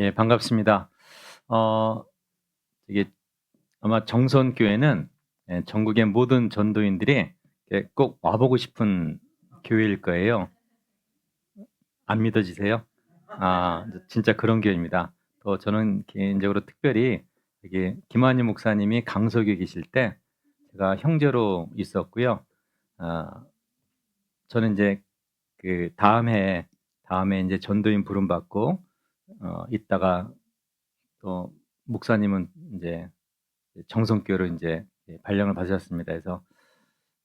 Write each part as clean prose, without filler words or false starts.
예, 반갑습니다. 어 이게 아마 정선교회는 전국의 모든 전도인들이 꼭 와 보고 싶은 교회일 거예요. 안 믿어지세요? 진짜 그런 교회입니다. 또 저는 개인적으로 특별히 이게 김한희 목사님이 강석에 계실 때 제가 형제로 있었고요. 아 저는 이제 그 다음에 이제 전도인 부름 받고 있다가 또 목사님은 이제 정성교로 이제 발령을 받으셨습니다. 그래서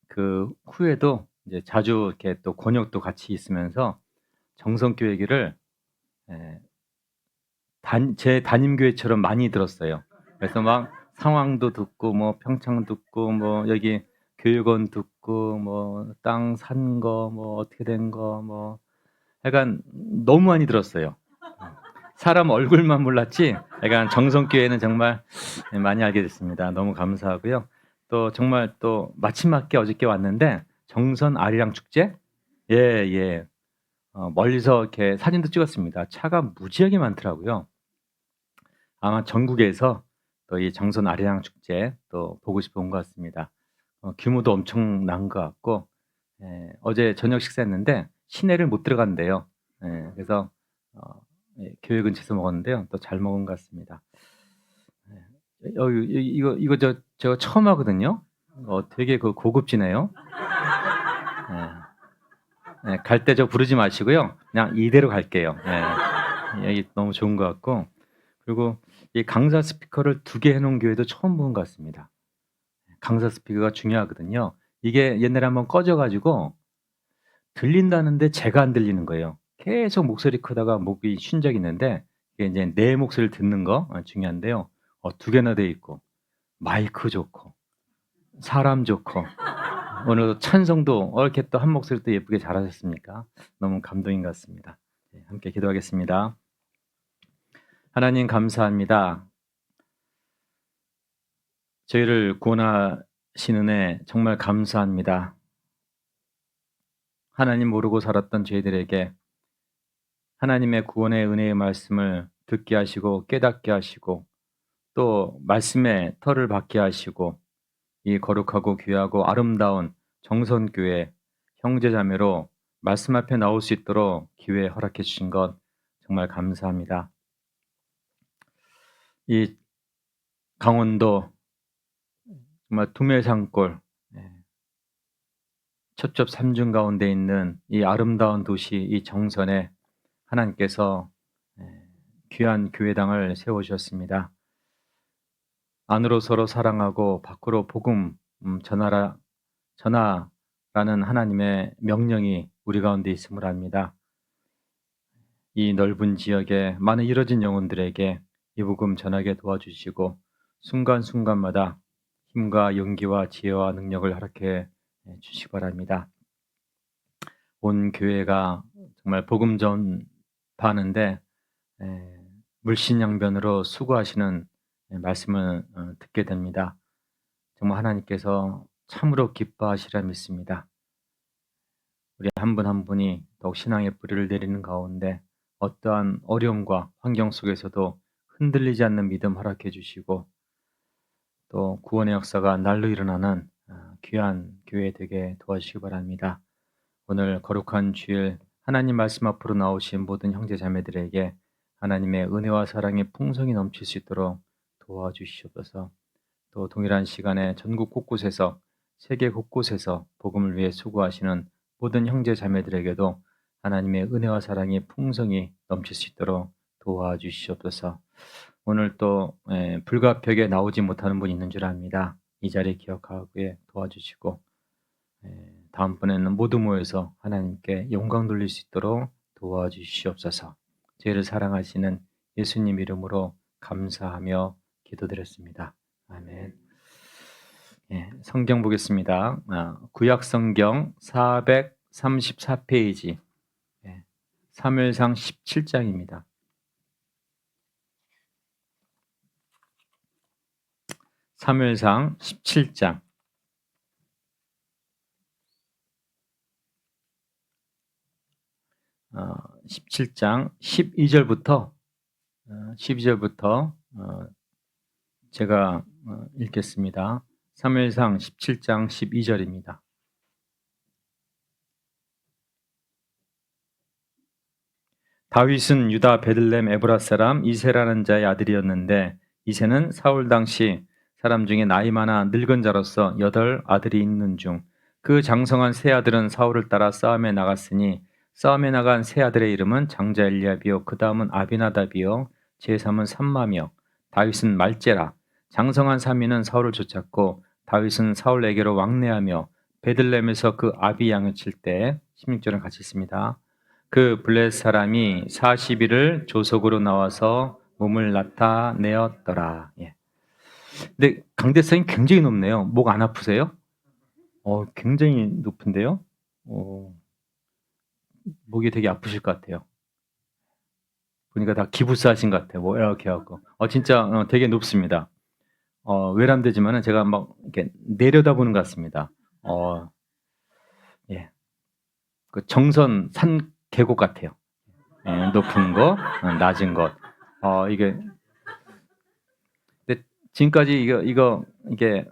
그 후에도 이제 자주 이렇게 또 권역도 같이 있으면서 정성교 얘기를 예 제 담임교회처럼 많이 들었어요. 그래서 막 상황도 듣고 뭐 평창 듣고 뭐 여기 교육원 듣고 뭐 땅 산 거 뭐 어떻게 된 거 뭐 하여간 너무 많이 들었어요. 사람 얼굴만 몰랐지 약간 정성교회는 정말 많이 알게 됐습니다. 너무 감사하고요. 또 정말 또 마침맞게 어저께 왔는데 정선 아리랑 축제? 예, 예. 멀리서 이렇게 사진도 찍었습니다. 차가 무지하게 많더라고요. 아마 전국에서 또 이 정선 아리랑 축제 또 보고 싶어 온 것 같습니다. 규모도 엄청난 것 같고 어제 저녁 식사했는데 시내를 못 들어간대요. 그래서 어 교회 근처에서 먹었는데요. 또 잘 먹은 것 같습니다. 이거 제가 처음 하거든요. 되게 그 고급지네요. 갈 때 저 부르지 마시고요. 그냥 이대로 갈게요. 여기 너무 좋은 것 같고 그리고 이 강사 스피커를 2개 해 놓은 교회도 처음 본 것 같습니다. 강사 스피커가 중요하거든요. 이게 옛날에 한번 꺼져 가지고 들린다는데 제가 안 들리는 거예요. 계속 목소리 크다가 목이 쉰 적이 있는데 이게 인제 내 목소리를 듣는 거 중요한데요. 2 개나 돼 있고 마이크 좋고 사람 좋고 오늘 찬송도 이렇게 또 한 목소리 또 예쁘게 잘하셨습니까? 너무 감동인 것 같습니다. 네, 함께 기도하겠습니다. 하나님 감사합니다. 저희를 구원하시는 애 정말 감사합니다. 하나님 모르고 살았던 저희들에게 하나님의 구원의 은혜의 말씀을 듣게 하시고 깨닫게 하시고 또 말씀의 터를 받게 하시고 이 거룩하고 귀하고 아름다운 정선교회 형제자매로 말씀 앞에 나올 수 있도록 기회 허락해 주신 것 정말 감사합니다. 이 강원도 정말 두메산골 첩첩 삼중 가운데 있는 이 아름다운 도시 이 정선에 하나님께서 귀한 교회당을 세워 주셨습니다. 안으로 서로 사랑하고 밖으로 복음 전하라는 하나님의 명령이 우리 가운데 있음을 압니다. 이 넓은 지역에 많은 이뤄진 영혼들에게 이 복음 전하게 도와주시고 순간순간마다 힘과 용기와 지혜와 능력을 허락해 주시기 바랍니다. 온 교회가 정말 복음 전파하는데 물신양변으로 수고하시는 말씀을 듣게 됩니다. 정말 하나님께서 참으로 기뻐하시리라 믿습니다. 우리 한 분 한 분이 더욱 신앙의 뿌리를 내리는 가운데 어떠한 어려움과 환경 속에서도 흔들리지 않는 믿음 허락해 주시고 또 구원의 역사가 날로 일어나는 귀한 교회 되게 도와주시기 바랍니다. 오늘 거룩한 주일 하나님 말씀 앞으로 나오신 모든 형제 자매들에게 하나님의 은혜와 사랑이 풍성히 넘칠 수 있도록 도와주시옵소서. 또 동일한 시간에 전국 곳곳에서 세계 곳곳에서 복음을 위해 수고하시는 모든 형제 자매들에게도 하나님의 은혜와 사랑이 풍성히 넘칠 수 있도록 도와주시옵소서. 오늘 또 불가벽에 나오지 못하는 분이 있는 줄 압니다. 이 자리 기억하고 도와주시고 다음번에는 모두 모여서 하나님께 영광 돌릴 수 있도록 도와주시옵소서. 저희를 사랑하시는 예수님 이름으로 감사하며 기도드렸습니다. 아멘. 성경 보겠습니다. 구약 성경 434페이지 사무엘상 17장입니다. 사무엘상 17장 17장 12절부터 12절부터 제가 읽겠습니다. 사무엘상 17장 12절입니다. 다윗은 유다 베들레헴 에브라 사람 이세라는 자의 아들이었는데 이세는 사울 당시 사람 중에 나이 많아 늙은 자로서 8 아들이 있는 중 그 장성한 세 아들은 사울을 따라 싸움에 나갔으니 싸움에 나간 세 아들의 이름은 장자 엘리압이요 그 다음은 아비나답이요 제3은 삼마며 다윗은 말제라. 장성한 3인은 사울을 쫓았고 다윗은 사울에게로 왕래하며 베들레헴에서 그 아비 양을 칠 때 16절은 같이 있습니다. 그 블레 사람이 40일을 조속으로 나와서 몸을 나타내었더라. 예. 근데 강대성이 굉장히 높네요. 목 안 아프세요? 굉장히 높은데요. 목이 되게 아프실 것 같아요. 보니까 다 기부스하신 것 같아요. 뭐 이렇게 하고. 진짜 되게 높습니다. 외람되지만은 제가 막 이렇게 내려다보는 것 같습니다. 예. 그 정선 산 계곡 같아요. 예, 높은 거, 낮은 것. 이게 근데 지금까지 이게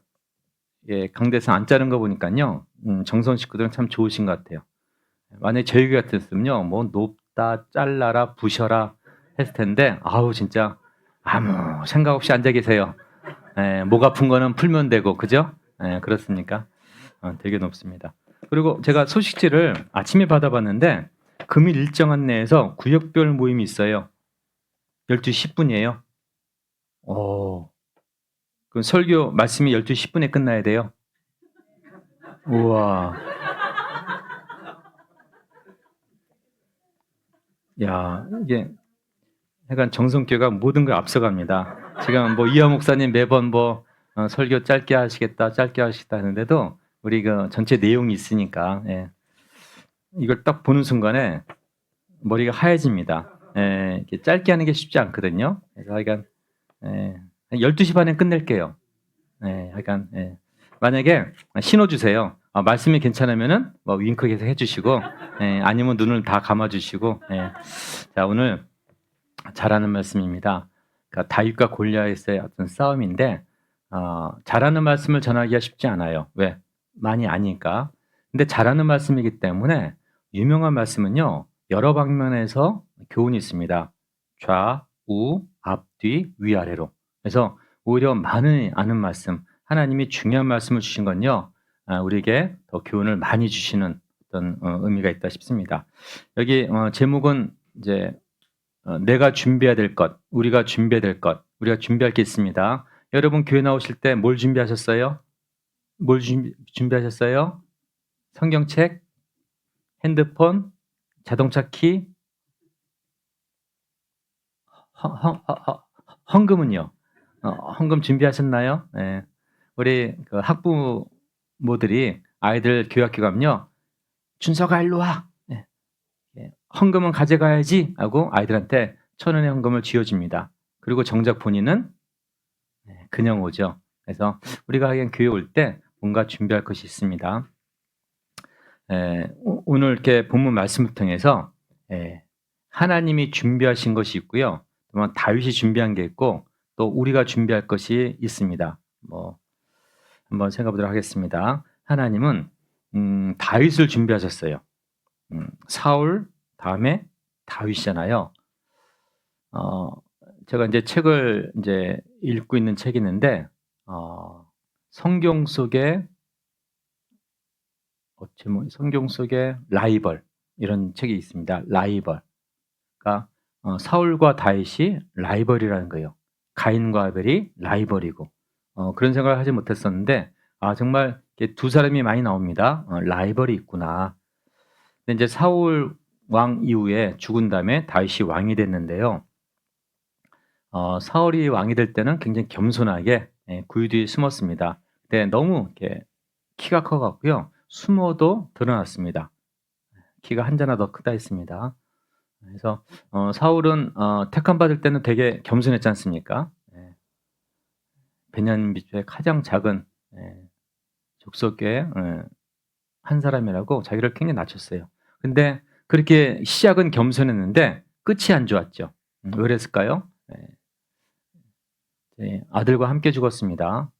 예, 강대상 안 자른 거 보니까요. 정선 식구들은 참 좋으신 것 같아요. 만약에 저희 같았으면요, 뭐 높다, 잘라라, 부셔라 했을 텐데, 아우 진짜 아무 생각 없이 앉아 계세요. 예, 목 아픈 거는 풀면 되고, 그죠? 예, 그렇습니까? 되게 높습니다. 그리고 제가 소식지를 아침에 받아봤는데 금일 일정 안내에서 구역별 모임이 있어요. 12시 10분이에요. 그럼 설교 말씀이 12시 10분에 끝나야 돼요? 우와. 야, 이게 약간 정성교가 모든 걸 앞서갑니다. 지금 뭐 이하 목사님 매번 뭐 설교 짧게 하시겠다 하는데도 우리 그 전체 내용이 있으니까 예. 이걸 딱 보는 순간에 머리가 하얘집니다. 예, 이렇게 짧게 하는 게 쉽지 않거든요. 그래서 약간 12시 반에 끝낼게요. 약간 만약에 신호 주세요. 말씀이 괜찮으면은 뭐 윙크 계속 해주시고 아니면 눈을 다 감아주시고 자 오늘 잘하는 말씀입니다. 그러니까 다윗과 골리앗의 어떤 싸움인데 잘하는 말씀을 전하기가 쉽지 않아요. 왜? 많이 아니까. 근데 잘하는 말씀이기 때문에 유명한 말씀은요. 여러 방면에서 교훈이 있습니다. 좌, 우, 앞, 뒤, 위아래로. 그래서 오히려 많이 아는 말씀, 하나님이 중요한 말씀을 주신 건요. 우리에게 더 교훈을 많이 주시는 어떤 의미가 있다 싶습니다. 여기 제목은 이제 내가 준비해야 될 것, 우리가 준비해야 될 것, 우리가 준비할 게 있습니다. 여러분 교회 나오실 때 뭘 준비하셨어요? 뭘 준비하셨어요? 성경책, 핸드폰, 자동차 키, 헌금은요? 헌금 준비하셨나요? 네. 우리 그 학부모들이 아이들 교회학교 가면요. 준서가 일로 와. 네. 헌금은 가져가야지 하고 아이들한테 1,000원의 헌금을 쥐어줍니다. 그리고 정작 본인은 그냥 오죠. 그래서 우리가 하긴 교회 올 때 뭔가 준비할 것이 있습니다. 오늘 이렇게 본문 말씀을 통해서 하나님이 준비하신 것이 있고요. 또 다윗이 준비한 게 있고 또 우리가 준비할 것이 있습니다. 뭐 한번 생각해 보도록 하겠습니다. 하나님은 다윗을 준비하셨어요. 사울 다음에 다윗이잖아요. 제가 이제 책을 이제 읽고 있는 책이 있는데 성경 속에 성경 속에 라이벌 이런 책이 있습니다. 라이벌. 그러니까 사울과 다윗이 라이벌이라는 거예요. 가인과 아벨이 라이벌이고 그런 생각을 하지 못했었는데 정말 두 사람이 많이 나옵니다. 라이벌이 있구나. 근데 이제 사울 왕 이후에 죽은 다음에 다윗이 왕이 됐는데요. 사울이 왕이 될 때는 굉장히 겸손하게 구유 뒤에 숨었습니다. 근데 너무 이렇게 키가 커갖고요. 숨어도 드러났습니다. 키가 한 자나 더 크다 했습니다. 그래서 사울은 택함 받을 때는 되게 겸손했지 않습니까? 베냐민 민족의 가장 작은 족속의 한 사람이라고 자기를 굉장히 낮췄어요. 근데 그렇게 시작은 겸손했는데 끝이 안 좋았죠. 왜 그랬을까요? 아들과 함께 죽었습니다.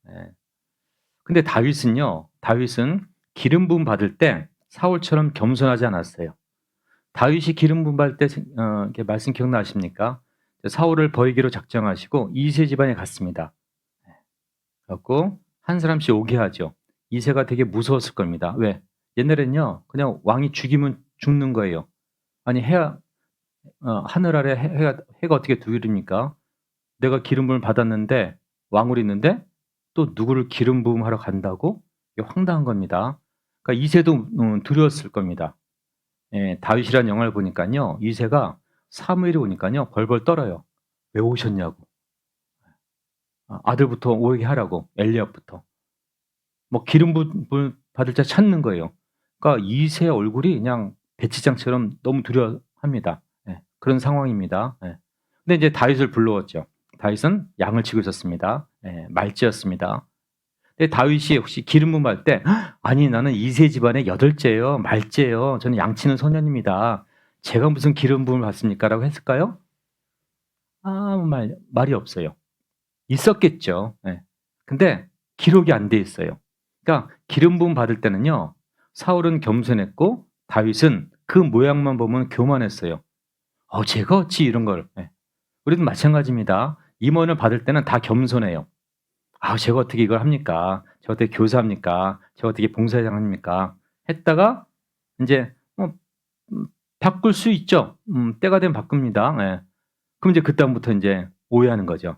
근데 다윗은 기름 부음 받을 때 사울처럼 겸손하지 않았어요. 다윗이 기름 부음 받을 때 이렇게 말씀 기억나십니까? 사울을 버리기로 작정하시고 이세 집안에 갔습니다. 그래갖고 한 사람씩 오게 하죠. 이세가 되게 무서웠을 겁니다. 왜? 옛날엔요, 그냥 왕이 죽이면 죽는 거예요. 아니 하늘 아래 해가 어떻게 두 개입니까? 내가 기름 부음을 받았는데 왕으로 있는데 또 누구를 기름 부음하러 간다고? 이게 황당한 겁니다. 그러니까 이세도 두려웠을 겁니다. 다윗이라는 영화를 보니까요, 이세가 사무엘이 오니까요 벌벌 떨어요. 왜 오셨냐고. 아들부터 오게 하라고. 엘리압부터. 뭐 기름 부음 받을 자 찾는 거예요. 그러니까 이세 얼굴이 그냥 배치장처럼 너무 두려워합니다. 그런 상황입니다. 근데 이제 다윗을 불러왔죠. 다윗은 양을 치고 있었습니다. 말째였습니다. 근데 다윗이 혹시 기름 부음 받을 때 아니 나는 이세 집안의 여덟째예요. 말째예요. 저는 양치는 소년입니다. 제가 무슨 기름 부음을 받습니까? 라고 했을까요? 아무 말이 없어요. 있었겠죠. 근데 기록이 안 돼 있어요. 그러니까 기름 부음 받을 때는요, 사울은 겸손했고 다윗은 그 모양만 보면 교만했어요. 제가 어찌 이런 걸. 우리도 마찬가지입니다. 임원을 받을 때는 다 겸손해요. 제가 어떻게 이걸 합니까? 제가 어떻게 교사합니까? 제가 어떻게 봉사장 합니까? 했다가 이제 바꿀 수 있죠. 때가 되면 바꿉니다. 그럼 이제 그다음부터 이제 오해하는 거죠.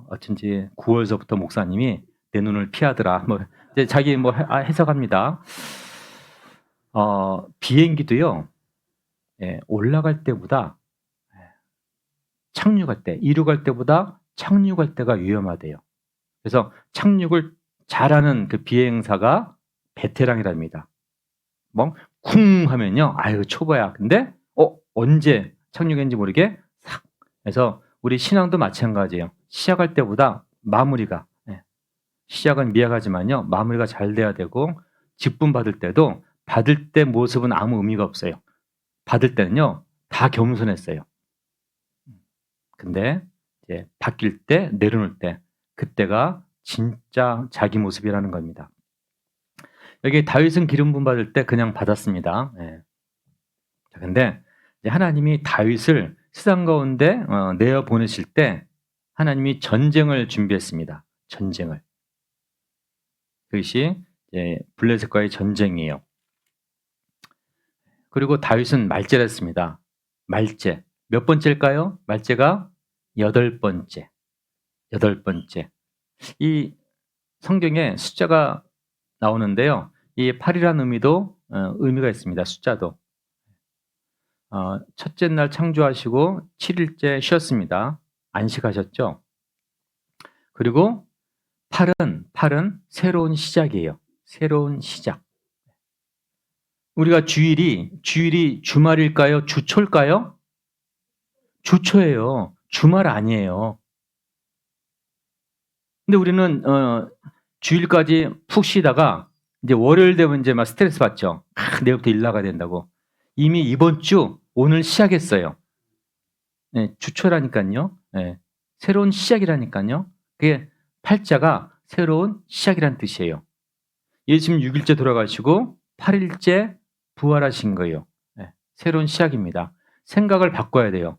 어쩐지 9월서부터 목사님이 내 눈을 피하더라. 뭐 이제 자기 뭐 해석합니다. 비행기도요, 올라갈 때보다 착륙할 때, 이륙할 때보다 착륙할 때가 위험하대요. 그래서 착륙을 잘하는 그 비행사가 베테랑이랍니다. 뭐 쿵 하면요, 아유 초보야. 근데 언제 착륙했는지 모르게 싹. 그래서 우리 신앙도 마찬가지예요. 시작할 때보다 마무리가, 시작은 미약하지만요, 마무리가 잘 돼야 되고, 직분 받을 때도 받을 때 모습은 아무 의미가 없어요. 받을 때는요 다 겸손했어요. 근데 이제 바뀔 때, 내려놓을 때, 그때가 진짜 자기 모습이라는 겁니다. 여기 다윗은 기름 부음 받을 때 그냥 받았습니다. 근데 하나님이 다윗을 세상 가운데 내어 보내실 때 하나님이 전쟁을 준비했습니다. 전쟁을. 그것이 블레셋과의 전쟁이에요. 그리고 다윗은 말제를 했습니다. 말제. 몇 번째일까요? 말제가 8번째. 8번째. 이 성경에 숫자가 나오는데요. 이 8이라는 의미도 의미가 있습니다. 숫자도. 첫째 날 창조하시고 7일째 쉬었습니다. 안식하셨죠? 그리고 8은 새로운 시작이에요. 새로운 시작. 우리가 주일이 주말일까요? 주초일까요? 주초예요. 주말 아니에요. 근데 우리는 주일까지 푹 쉬다가 이제 월요일 되면 이제 막 스트레스 받죠. 내일부터 일 나가야 된다고. 이미 이번 주 오늘 시작했어요. 주초라니까요. 새로운 시작이라니까요. 그게 팔자가 새로운 시작이라는 뜻이에요. 예수님 6일째 돌아가시고 8일째 부활하신 거예요. 새로운 시작입니다. 생각을 바꿔야 돼요.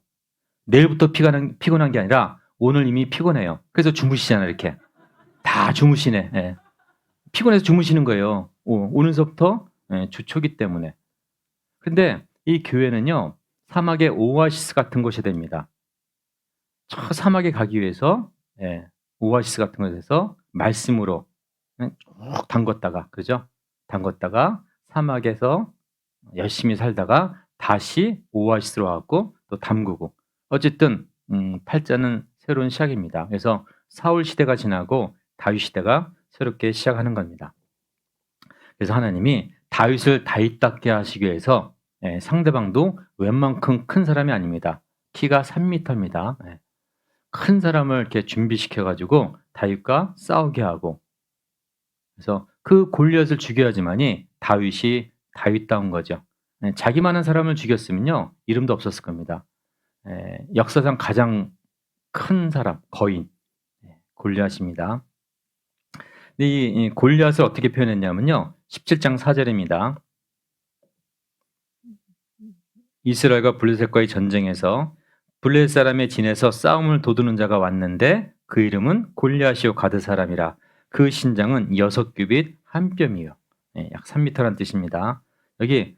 내일부터 피곤한 게 아니라 오늘 이미 피곤해요. 그래서 주무시잖아요. 이렇게 다 주무시네. 피곤해서 주무시는 거예요. 오늘서부터 주초기 때문에. 근데 이 교회는요, 사막의 오아시스 같은 곳이 됩니다. 저 사막에 가기 위해서 오아시스 같은 곳에서 말씀으로 쭉 담궜다가, 그죠? 담궜다가 사막에서 열심히 살다가 다시 오아시스로 와갖고 또 담그고. 어쨌든 팔자는 새로운 시작입니다. 그래서 사울 시대가 지나고 다윗 시대가 새롭게 시작하는 겁니다. 그래서 하나님이 다윗을 다윗답게 하시기 위해서 상대방도 웬만큼 큰 사람이 아닙니다. 키가 3m입니다. 큰 사람을 이렇게 준비시켜가지고 다윗과 싸우게 하고, 그래서 그 골리앗을 죽여야지만이 다윗이 다윗다운 거죠. 자기만한 사람을 죽였으면요, 이름도 없었을 겁니다. 역사상 가장 큰 사람, 거인, 골리앗입니다. 이 골리앗을 어떻게 표현했냐면요. 17장 4절입니다. 이스라엘과 블레셋과의 전쟁에서 블레셋 사람의 진에서 싸움을 도두는 자가 왔는데 그 이름은 골리앗이요 가드 사람이라. 그 신장은 6규빗 1뼘이요. 약 3m란 뜻입니다. 여기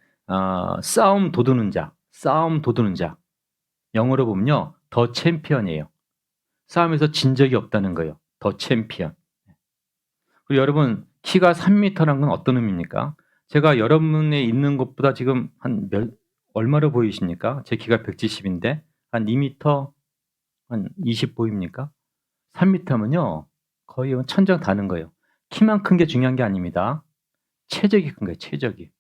싸움 도두는 자, 싸움 도두는 자. 영어로 보면요. 더 챔피언이에요. 싸움에서 진 적이 없다는 거예요. 더 챔피언. 그리고 여러분 키가 3m란 건 어떤 의미입니까? 제가 여러분의 있는 것보다 지금 얼마로 보이십니까? 제 키가 170인데 한 2m 한 20 보입니까? 3m면요 거의 천장 다는 거예요. 키만 큰 게 중요한 게 아닙니다. 체적이 큰 거예요. 체적이.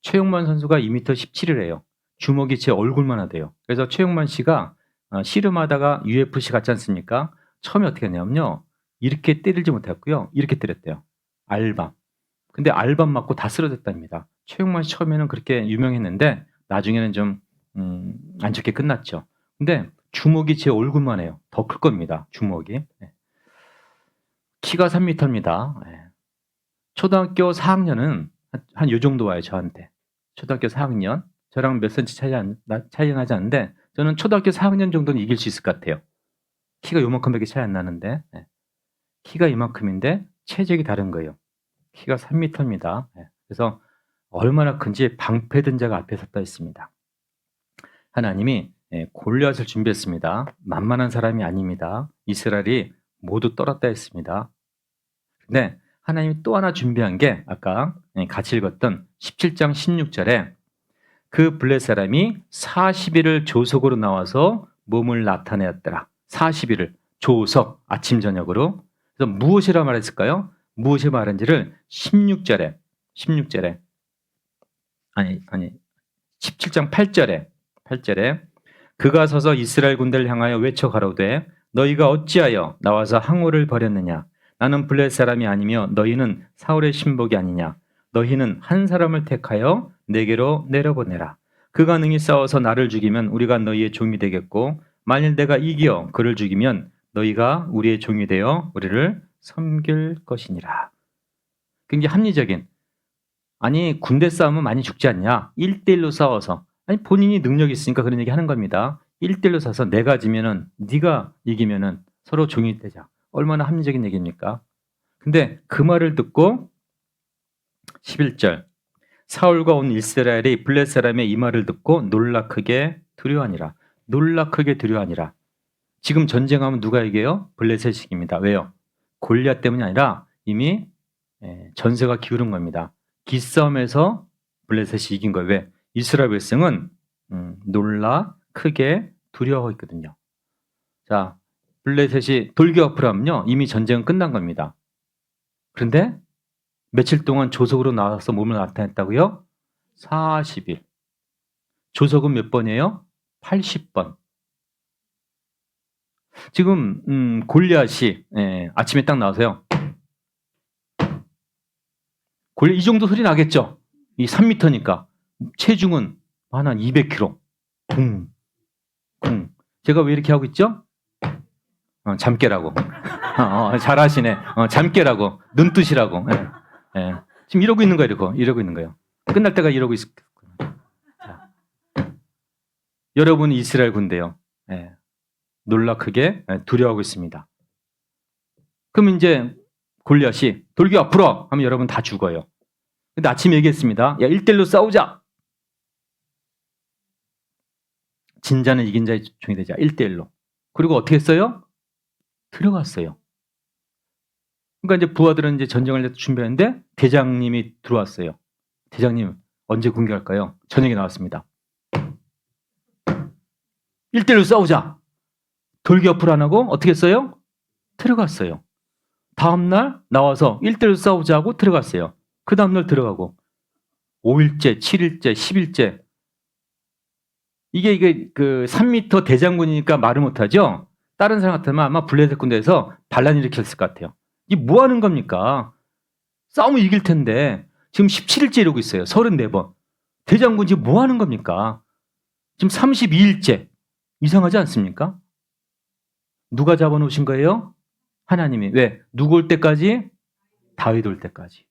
최용만 선수가 2m 17을 해요. 주먹이 제 얼굴만 하대요. 그래서 최용만 씨가 씨름하다가 UFC 갔지 않습니까? 처음에 어떻게 했냐면요. 이렇게 때리지 못했고요. 이렇게 때렸대요. 알밤. 근데 알밤 맞고 다 쓰러졌답니다. 최용만 씨 처음에는 그렇게 유명했는데 나중에는 좀 안 좋게 끝났죠. 근데 주먹이 제 얼굴만 해요. 더 클 겁니다. 주먹이. 키가 3m입니다. 초등학교 4학년은 한 요 정도 와요. 저한테. 초등학교 4학년. 저랑 몇 센치 차이 나지 않는데 저는 초등학교 4학년 정도는 이길 수 있을 것 같아요. 키가 요만큼밖에 차이 안 나는데 키가 이만큼인데 체적이 다른 거예요. 키가 3m입니다. 그래서 얼마나 큰지 방패든 자가 앞에 섰다 했습니다. 하나님이 골리앗을 준비했습니다. 만만한 사람이 아닙니다. 이스라엘이 모두 떨었다 했습니다. 근데 하나님이 또 하나 준비한 게 아까 같이 읽었던 17장 16절에 그 블레셋 사람이 40일을 조석으로 나와서 몸을 나타내었더라. 40일을 조석 아침 저녁으로. 그래서 무엇이라 말했을까요? 무엇이 말한지를 16절에 아니 17장 8절에 그가 서서 이스라엘 군대를 향하여 외쳐 가로되 너희가 어찌하여 나와서 항오를 벌였느냐? 나는 블레셋 사람이 아니며 너희는 사울의 신복이 아니냐? 너희는 한 사람을 택하여 내게로 내려보내라. 그가 능히 싸워서 나를 죽이면 우리가 너희의 종이 되겠고 만일 내가 이겨 그를 죽이면 너희가 우리의 종이 되어 우리를 섬길 것이니라. 굉장히 합리적인. 아니 군대 싸움은 많이 죽지 않냐? 1대1로 싸워서. 아니 본인이 능력이 있으니까 그런 얘기 하는 겁니다. 1대1로 싸서 내가 지면은 네가 이기면은 서로 종이 되자. 얼마나 합리적인 얘기입니까? 근데 그 말을 듣고 11절 사울과 온 이스라엘이 블레셋 사람의 이 말을 듣고 놀라 크게 두려워하니라. 놀라 크게 두려워하니라. 지금 전쟁하면 누가 이겨요? 블레셋이 이깁니다. 왜요? 골리앗 때문이 아니라 이미 전세가 기울은 겁니다. 기싸움에서 블레셋이 이긴 거예요. 왜? 이스라엘 백성은 놀라 크게 두려워했거든요. 자, 블레셋이 돌겨 앞으로 하면요 이미 전쟁은 끝난 겁니다. 그런데 며칠 동안 조석으로 나와서 몸을 나타냈다고요? 40일. 조석은 몇 번이에요? 80번. 지금 골리앗이 아침에 딱 나와서요. 골리앗 이 정도 소리 나겠죠? 이 3m니까. 체중은 한 200kg. 쿵. 제가 왜 이렇게 하고 있죠? 잠깨라고. 잘하시네. 잠깨라고. 눈뜨시라고. 지금 이러고 있는 거예요. 이러고 있는 거예요. 끝날 때가 이러고 있을 거예요. 여러분이 이스라엘 군대요. 놀라 크게 두려워하고 있습니다. 그럼 이제 골리앗이 돌기 앞으로 하면 여러분 다 죽어요. 근데 아침에 얘기했습니다. 야 1대1로 싸우자. 진자는 이긴 자의 종이 되자. 1대1로. 그리고 어떻게 했어요? 들어갔어요. 그러니까 이제 부하들은 이제 전쟁을 준비했는데 대장님이 들어왔어요. 대장님 언제 공격할까요? 저녁에 나왔습니다. 1대1로 싸우자. 돌기 옆으로 안 하고 어떻게 했어요? 들어갔어요. 다음날 나와서 1대1로 싸우자고 들어갔어요. 그 다음날 들어가고 5일째, 7일째, 10일째 이게 그 3m 대장군이니까 말을 못하죠? 다른 사람 같으면 아마 블레셋 군대에서 반란 일으켰을 것 같아요. 이게 뭐 하는 겁니까? 싸우면 이길 텐데 지금 17일째 이러고 있어요. 34번. 대장군 지금 뭐 하는 겁니까? 지금 32일째. 이상하지 않습니까? 누가 잡아놓으신 거예요? 하나님이. 왜? 누구 올 때까지? 다윗 올 때까지.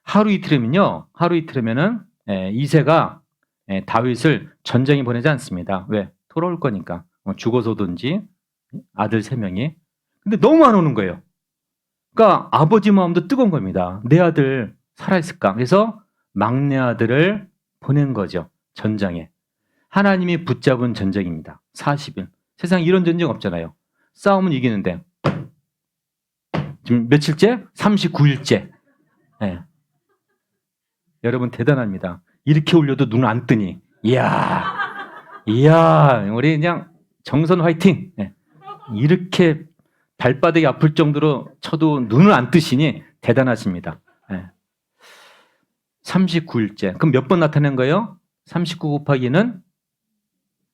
하루 이틀이면은 이새가 다윗을 전쟁에 보내지 않습니다. 왜? 돌아올 거니까. 죽어서든지 아들 3명이. 근데 너무 안 오는 거예요. 그러니까 아버지 마음도 뜨거운 겁니다. 내 아들 살아있을까? 그래서 막내 아들을 보낸 거죠. 전장에. 하나님이 붙잡은 전쟁입니다. 40일. 세상에 이런 전쟁 없잖아요. 싸우면 이기는데. 지금 며칠째? 39일째. 네. 여러분 대단합니다. 이렇게 올려도 눈 안 뜨니. 이야, 우리 그냥 정선 화이팅. 네. 이렇게 발바닥이 아플 정도로 쳐도 눈을 안 뜨시니 대단하십니다. 네. 39일째. 그럼 몇 번 나타낸 거예요? 39 곱하기는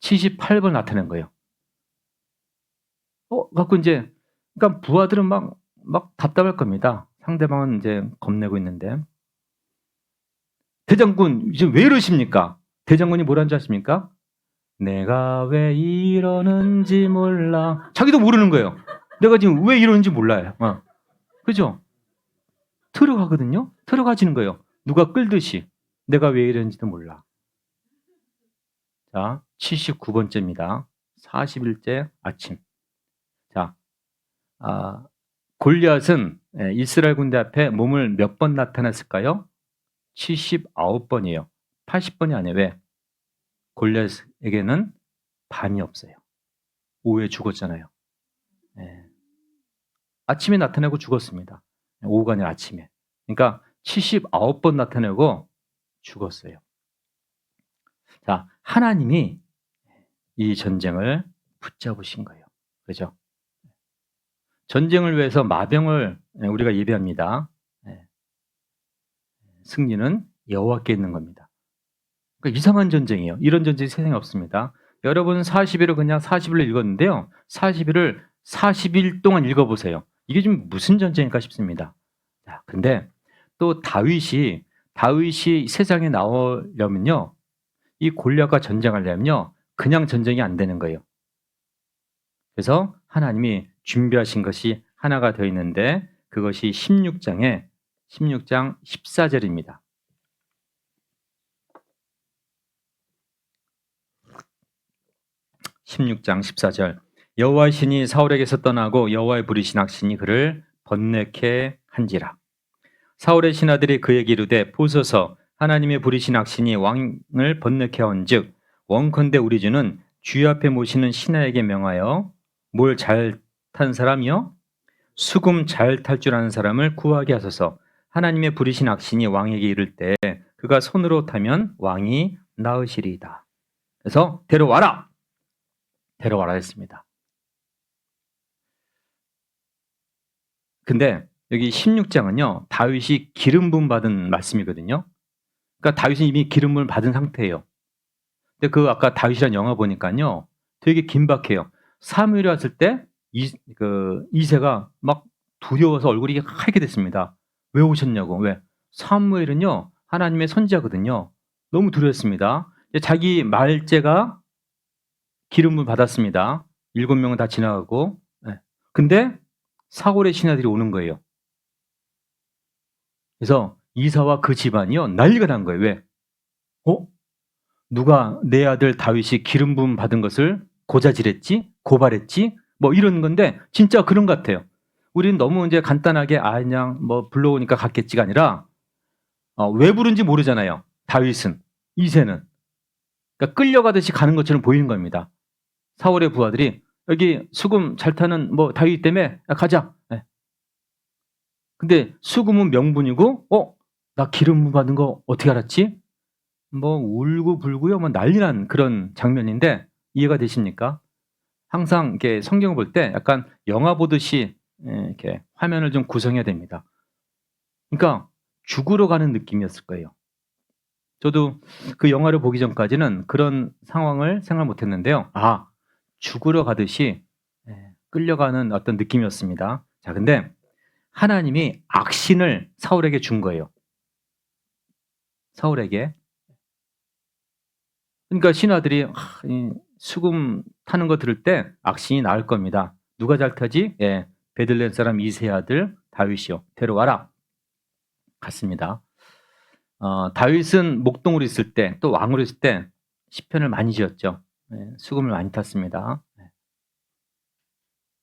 78번 나타낸 거예요. 갖고 이제, 그러니까 부하들은 막 답답할 겁니다. 상대방은 이제 겁내고 있는데. 대장군, 지금 왜 이러십니까? 대장군이 뭐라는 줄 아십니까? 내가 왜 이러는지 몰라. 자기도 모르는 거예요. 내가 지금 왜 이러는지 몰라요. 그죠? 들어가거든요? 들어가지는 거예요. 누가 끌듯이. 내가 왜 이러는지도 몰라. 자, 79번째입니다. 40일째 아침. 자, 골리앗은 이스라엘 군대 앞에 몸을 몇 번 나타났을까요? 79번이에요. 80번이 아니에요. 왜? 골리앗에게는 밤이 없어요. 오후에 죽었잖아요. 네. 아침에 나타내고 죽었습니다. 오후가 아니라 아침에. 그러니까 79번 나타내고 죽었어요. 자, 하나님이 이 전쟁을 붙잡으신 거예요. 그죠? 전쟁을 위해서 마병을 우리가 예배합니다. 승리는 여호와께 있는 겁니다. 그러니까 이상한 전쟁이에요. 이런 전쟁이 세상에 없습니다. 여러분 40일을 그냥 40일을 읽었는데요. 40일을 40일 동안 읽어보세요. 이게 지금 무슨 전쟁일까 싶습니다. 자, 근데 또 다윗이 세상에 나오려면요. 이 골리앗과 전쟁하려면요. 그냥 전쟁이 안 되는 거예요. 그래서 하나님이 준비하신 것이 하나가 되어 있는데 그것이 16장 14절입니다. 16장 14절. 여호와의 신이 사울에게서 떠나고 여호와의 부리신 악신이 그를 번뇌케 한지라. 사울의 신하들이 그에게 이르되 보소서 하나님의 부리신 악신이 왕을 번뇌케 한즉 원컨대 우리 주는 주의 앞에 모시는 신하에게 명하여 뭘 잘 탄 사람이요? 수금 잘 탈 줄 아는 사람을 구하게 하소서. 하나님의 부리신 악신이 왕에게 이를 때 그가 손으로 타면 왕이 나으시리이다. 그래서 데려와라 했습니다. 근데 여기 16장은요. 다윗이 기름 부음 받은 말씀이거든요. 그러니까 다윗이 이미 기름 부음을 받은 상태예요. 근데 그 아까 다윗이라는 영화 보니까요. 되게 긴박해요. 사무엘이 왔을 때 이새가 막 두려워서 얼굴이 하얗게 됐습니다. 왜 오셨냐고. 왜? 사무엘은요. 하나님의 선지자거든요. 너무 두려웠습니다. 자기 말째가 기름 부음 받았습니다. 7명은 다 지나가고. 근데 사울의 신하들이 오는 거예요. 그래서 이사와 그 집안이요. 난리가 난 거예요. 왜? 누가 내 아들 다윗이 기름 부음 받은 것을 고자질했지? 고발했지? 뭐 이런 건데 진짜 그런 것 같아요. 우리는 너무 이제 간단하게 그냥 뭐 불러오니까 갔겠지가 아니라 왜 부른지 모르잖아요. 다윗은, 이새는. 그러니까 끌려가듯이 가는 것처럼 보이는 겁니다. 사울의 부하들이 여기 수금 잘 타는 뭐 다윗 때문에 가자. 근데 수금은 명분이고 나 기름 부음 받은 거 어떻게 알았지? 뭐 울고 불고요. 뭐 난리난 그런 장면인데 이해가 되십니까? 항상 이렇게 성경을 볼 때 약간 영화 보듯이 이렇게 화면을 좀 구성해야 됩니다. 그러니까 죽으러 가는 느낌이었을 거예요. 저도 그 영화를 보기 전까지는 그런 상황을 생각 못 했는데요. 죽으러 가듯이 끌려가는 어떤 느낌이었습니다. 자, 근데 하나님이 악신을 사울에게 준 거예요. 사울에게. 그러니까 신하들이 수금 타는 거 들을 때 악신이 나을 겁니다. 누가 잘 타지? 예, 베들레헴 사람 이새의 아들 다윗이요. 데려와라. 갔습니다. 다윗은 목동으로 있을 때, 또 왕으로 있을 때 시편을 많이 지었죠. 예, 수금을 많이 탔습니다. 예.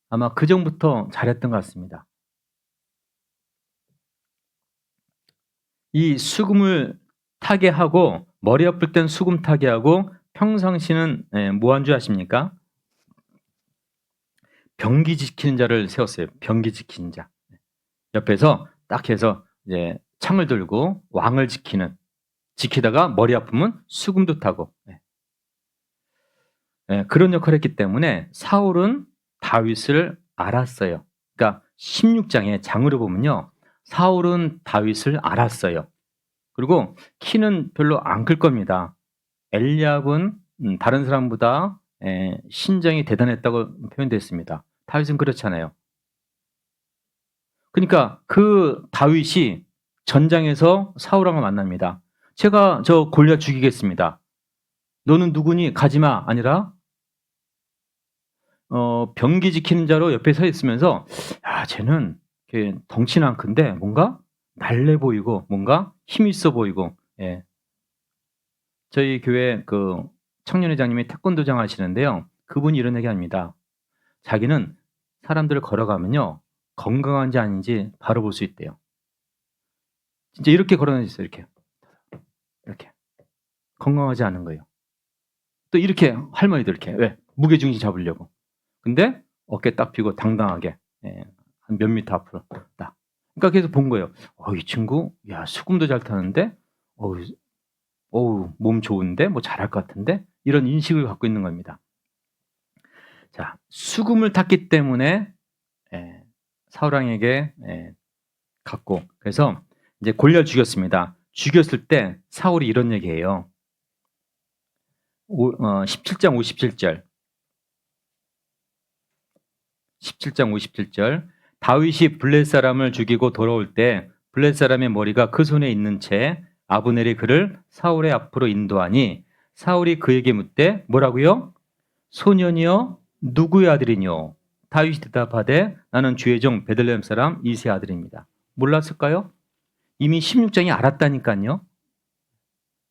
아마 그 전부터 잘했던 것 같습니다. 이 수금을 타게 하고, 머리 아플 땐 수금 타게 하고, 평상시는 뭐 한 줄 아십니까? 병기 지키는 자를 세웠어요. 병기 지키는 자. 옆에서 딱 해서 이제 창을 들고 왕을 지키다가 머리 아프면 수금도 타고. 그런 역할을 했기 때문에 사울은 다윗을 알았어요. 그러니까 16장에 장으로 보면요. 사울은 다윗을 알았어요. 그리고 키는 별로 안 클 겁니다. 엘리압은 다른 사람보다 신장이 대단했다고 표현됐습니다. 다윗은 그렇잖아요. 그러니까 그 다윗이 전장에서 사울왕을 만납니다. 제가 저 골리앗 죽이겠습니다. 너는 누구니? 가지마. 아니라 병기 지키는 자로 옆에 서 있으면서 야, 쟤는 덩치는 안 큰데 뭔가 날래 보이고 뭔가 힘 있어 보이고. 예. 저희 교회 그 청년회장님이 태권도장 하시는데요. 그분이 이런 얘기 합니다. 자기는 사람들을 걸어가면요. 건강한지 아닌지 바로 볼 수 있대요. 진짜 이렇게 걸어다니셨어요. 이렇게. 건강하지 않은 거예요. 또 이렇게 할머니들 이렇게. 왜? 무게중심 잡으려고. 근데 어깨 딱 펴고 당당하게. 한 몇 미터 앞으로 딱. 그러니까 계속 본 거예요. 이 친구, 야, 수금도 잘 타는데, 몸 좋은데, 뭐 잘할 것 같은데, 이런 인식을 갖고 있는 겁니다. 자, 수금을 탔기 때문에, 사울왕에게 갔고, 그래서 이제 골리앗 죽였습니다. 죽였을 때 사울이 이런 얘기해요. 17장 57절. 17장 57절. 다윗이 블렛 사람을 죽이고 돌아올 때 블렛 사람의 머리가 그 손에 있는 채 아브넬이 그를 사울의 앞으로 인도하니 사울이 그에게 묻되 뭐라고요? 소년이여 누구의 아들이뇨? 다윗이 대답하되 나는 주의 종 베들레헴 사람 이새의 아들입니다. 몰랐을까요? 이미 16장이 알았다니까요.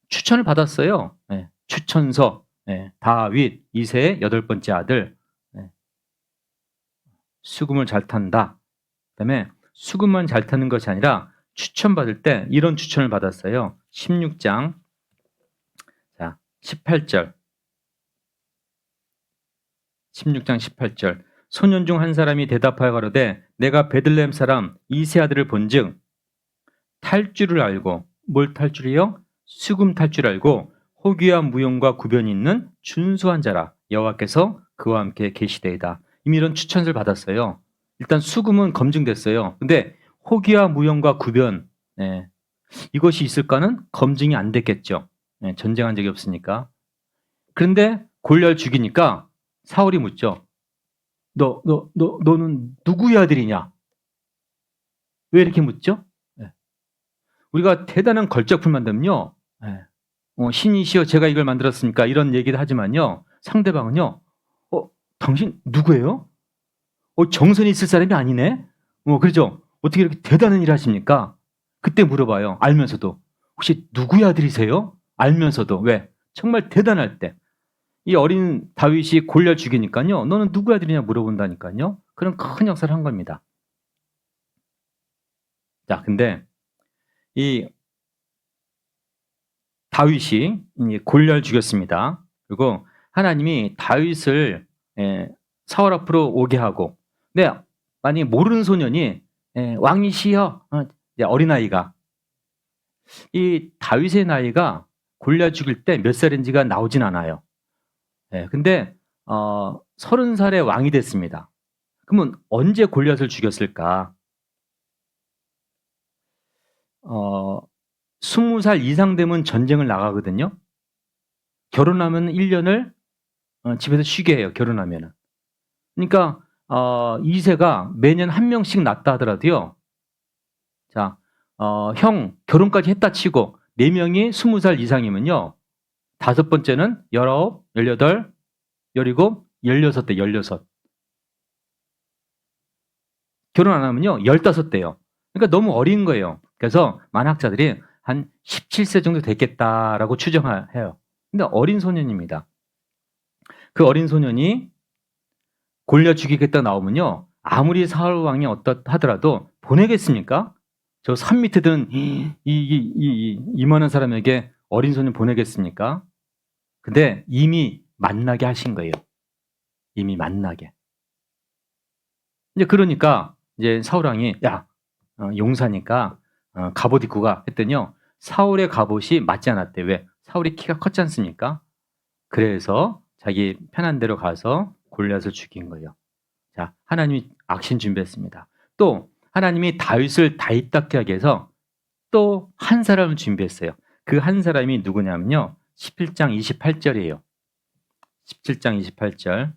추천을 받았어요. 추천서. 다윗 이새의 8번째 아들. 수금을 잘 탄다. 그다음에 수금만 잘 타는 것이 아니라 추천받을 때 이런 추천을 받았어요. 16장 18절. 16장 18절. 소년 중 한 사람이 대답하여 가로되 내가 베들레헴 사람 이새 아들을 본즉 탈 줄을 알고. 뭘 탈 줄이요? 수금 탈 줄 알고 호기와 무용과 구변이 있는 준수한 자라. 여호와께서 그와 함께 계시되이다. 이미 이런 추천을 받았어요. 일단 수금은 검증됐어요. 근데 호기와 무용과 구변, 이것이 있을까는 검증이 안 됐겠죠. 전쟁한 적이 없으니까. 그런데 골리앗 죽이니까 사울이 묻죠. 너는 누구의 아들이냐? 왜 이렇게 묻죠? 우리가 대단한 걸작품 만들면요. 신이시여 제가 이걸 만들었으니까 이런 얘기를 하지만요. 상대방은요. 당신 누구예요? 정선이 있을 사람이 아니네? 그렇죠? 어떻게 이렇게 대단한 일을 하십니까? 그때 물어봐요. 알면서도. 혹시 누구의 아들이세요? 알면서도. 왜? 정말 대단할 때. 이 어린 다윗이 골리앗 죽이니까요. 너는 누구의 아들이냐 물어본다니까요. 그런 큰 역사를 한 겁니다. 자, 근데 이 다윗이 골리앗을 죽였습니다. 그리고 하나님이 다윗을 사울 앞으로 오게 하고, 근데 만약에 모르는 소년이 왕이시여, 어린아이가, 이 다윗의 나이가 골리앗 죽일 때 몇 살인지가 나오진 않아요. 근데 30살에 왕이 됐습니다. 그러면 언제 골리앗을 죽였을까? 20살 이상 되면 전쟁을 나가거든요. 결혼하면 1년을 집에서 쉬게 해요. 결혼하면은. 그러니까 2세가 매년 한 명씩 낳다 하더라도요. 자, 형 결혼까지 했다 치고 4명이 20살 이상이면요. 5번째는 19, 18, 17, 16대, 16. 결혼 안 하면요, 15대요. 그러니까 너무 어린 거예요. 그래서 만학자들이 한 17세 정도 됐겠다라고 추정해요. 근데 어린 소년입니다. 그 어린 소년이 골리앗 죽이겠다 나오면요, 아무리 사울 왕이 어떻하더라도 보내겠습니까? 저 산 밑에 든 이만한 사람에게 어린 소년 보내겠습니까? 근데 이미 만나게 하신 거예요. 이미 만나게. 이제 그러니까 이제 사울 왕이 야, 용사니까 갑옷 입고 가 했더니요, 사울의 갑옷이 맞지 않았대. 왜? 사울이 키가 컸지 않습니까? 그래서 자기 편한 대로 가서 골리앗을 죽인 거예요. 자, 하나님이 악신 준비했습니다. 또 하나님이 다윗을 다윗 닦게 하기 위해서 또 한 사람을 준비했어요. 그 한 사람이 누구냐면요, 17장 28절이에요. 17장 28절.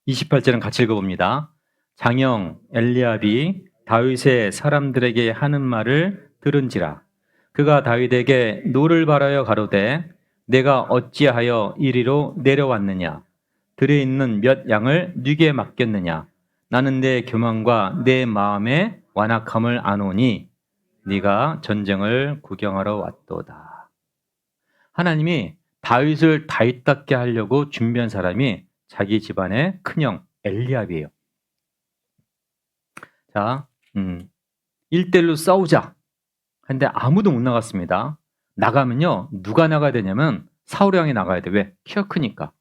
28절은 같이 읽어봅니다. 장형 엘리압이 다윗의 사람들에게 하는 말을 들은지라. 그가 다윗에게 노를 바라여 가로되 내가 어찌하여 이리로 내려왔느냐? 들에 있는 몇 양을 네게 맡겼느냐? 나는 내 교만과 내 마음의 완악함을 아노니 네가 전쟁을 구경하러 왔도다. 하나님이 다윗을 다윗답게 하려고 준비한 사람이 자기 집안의 큰형 엘리압이에요. 자, 1대1로 싸우자. 근데 아무도 못 나갔습니다. 나가면요, 누가 나가야 되냐면 사울 왕이 나가야 돼. 왜? 키가 크니까.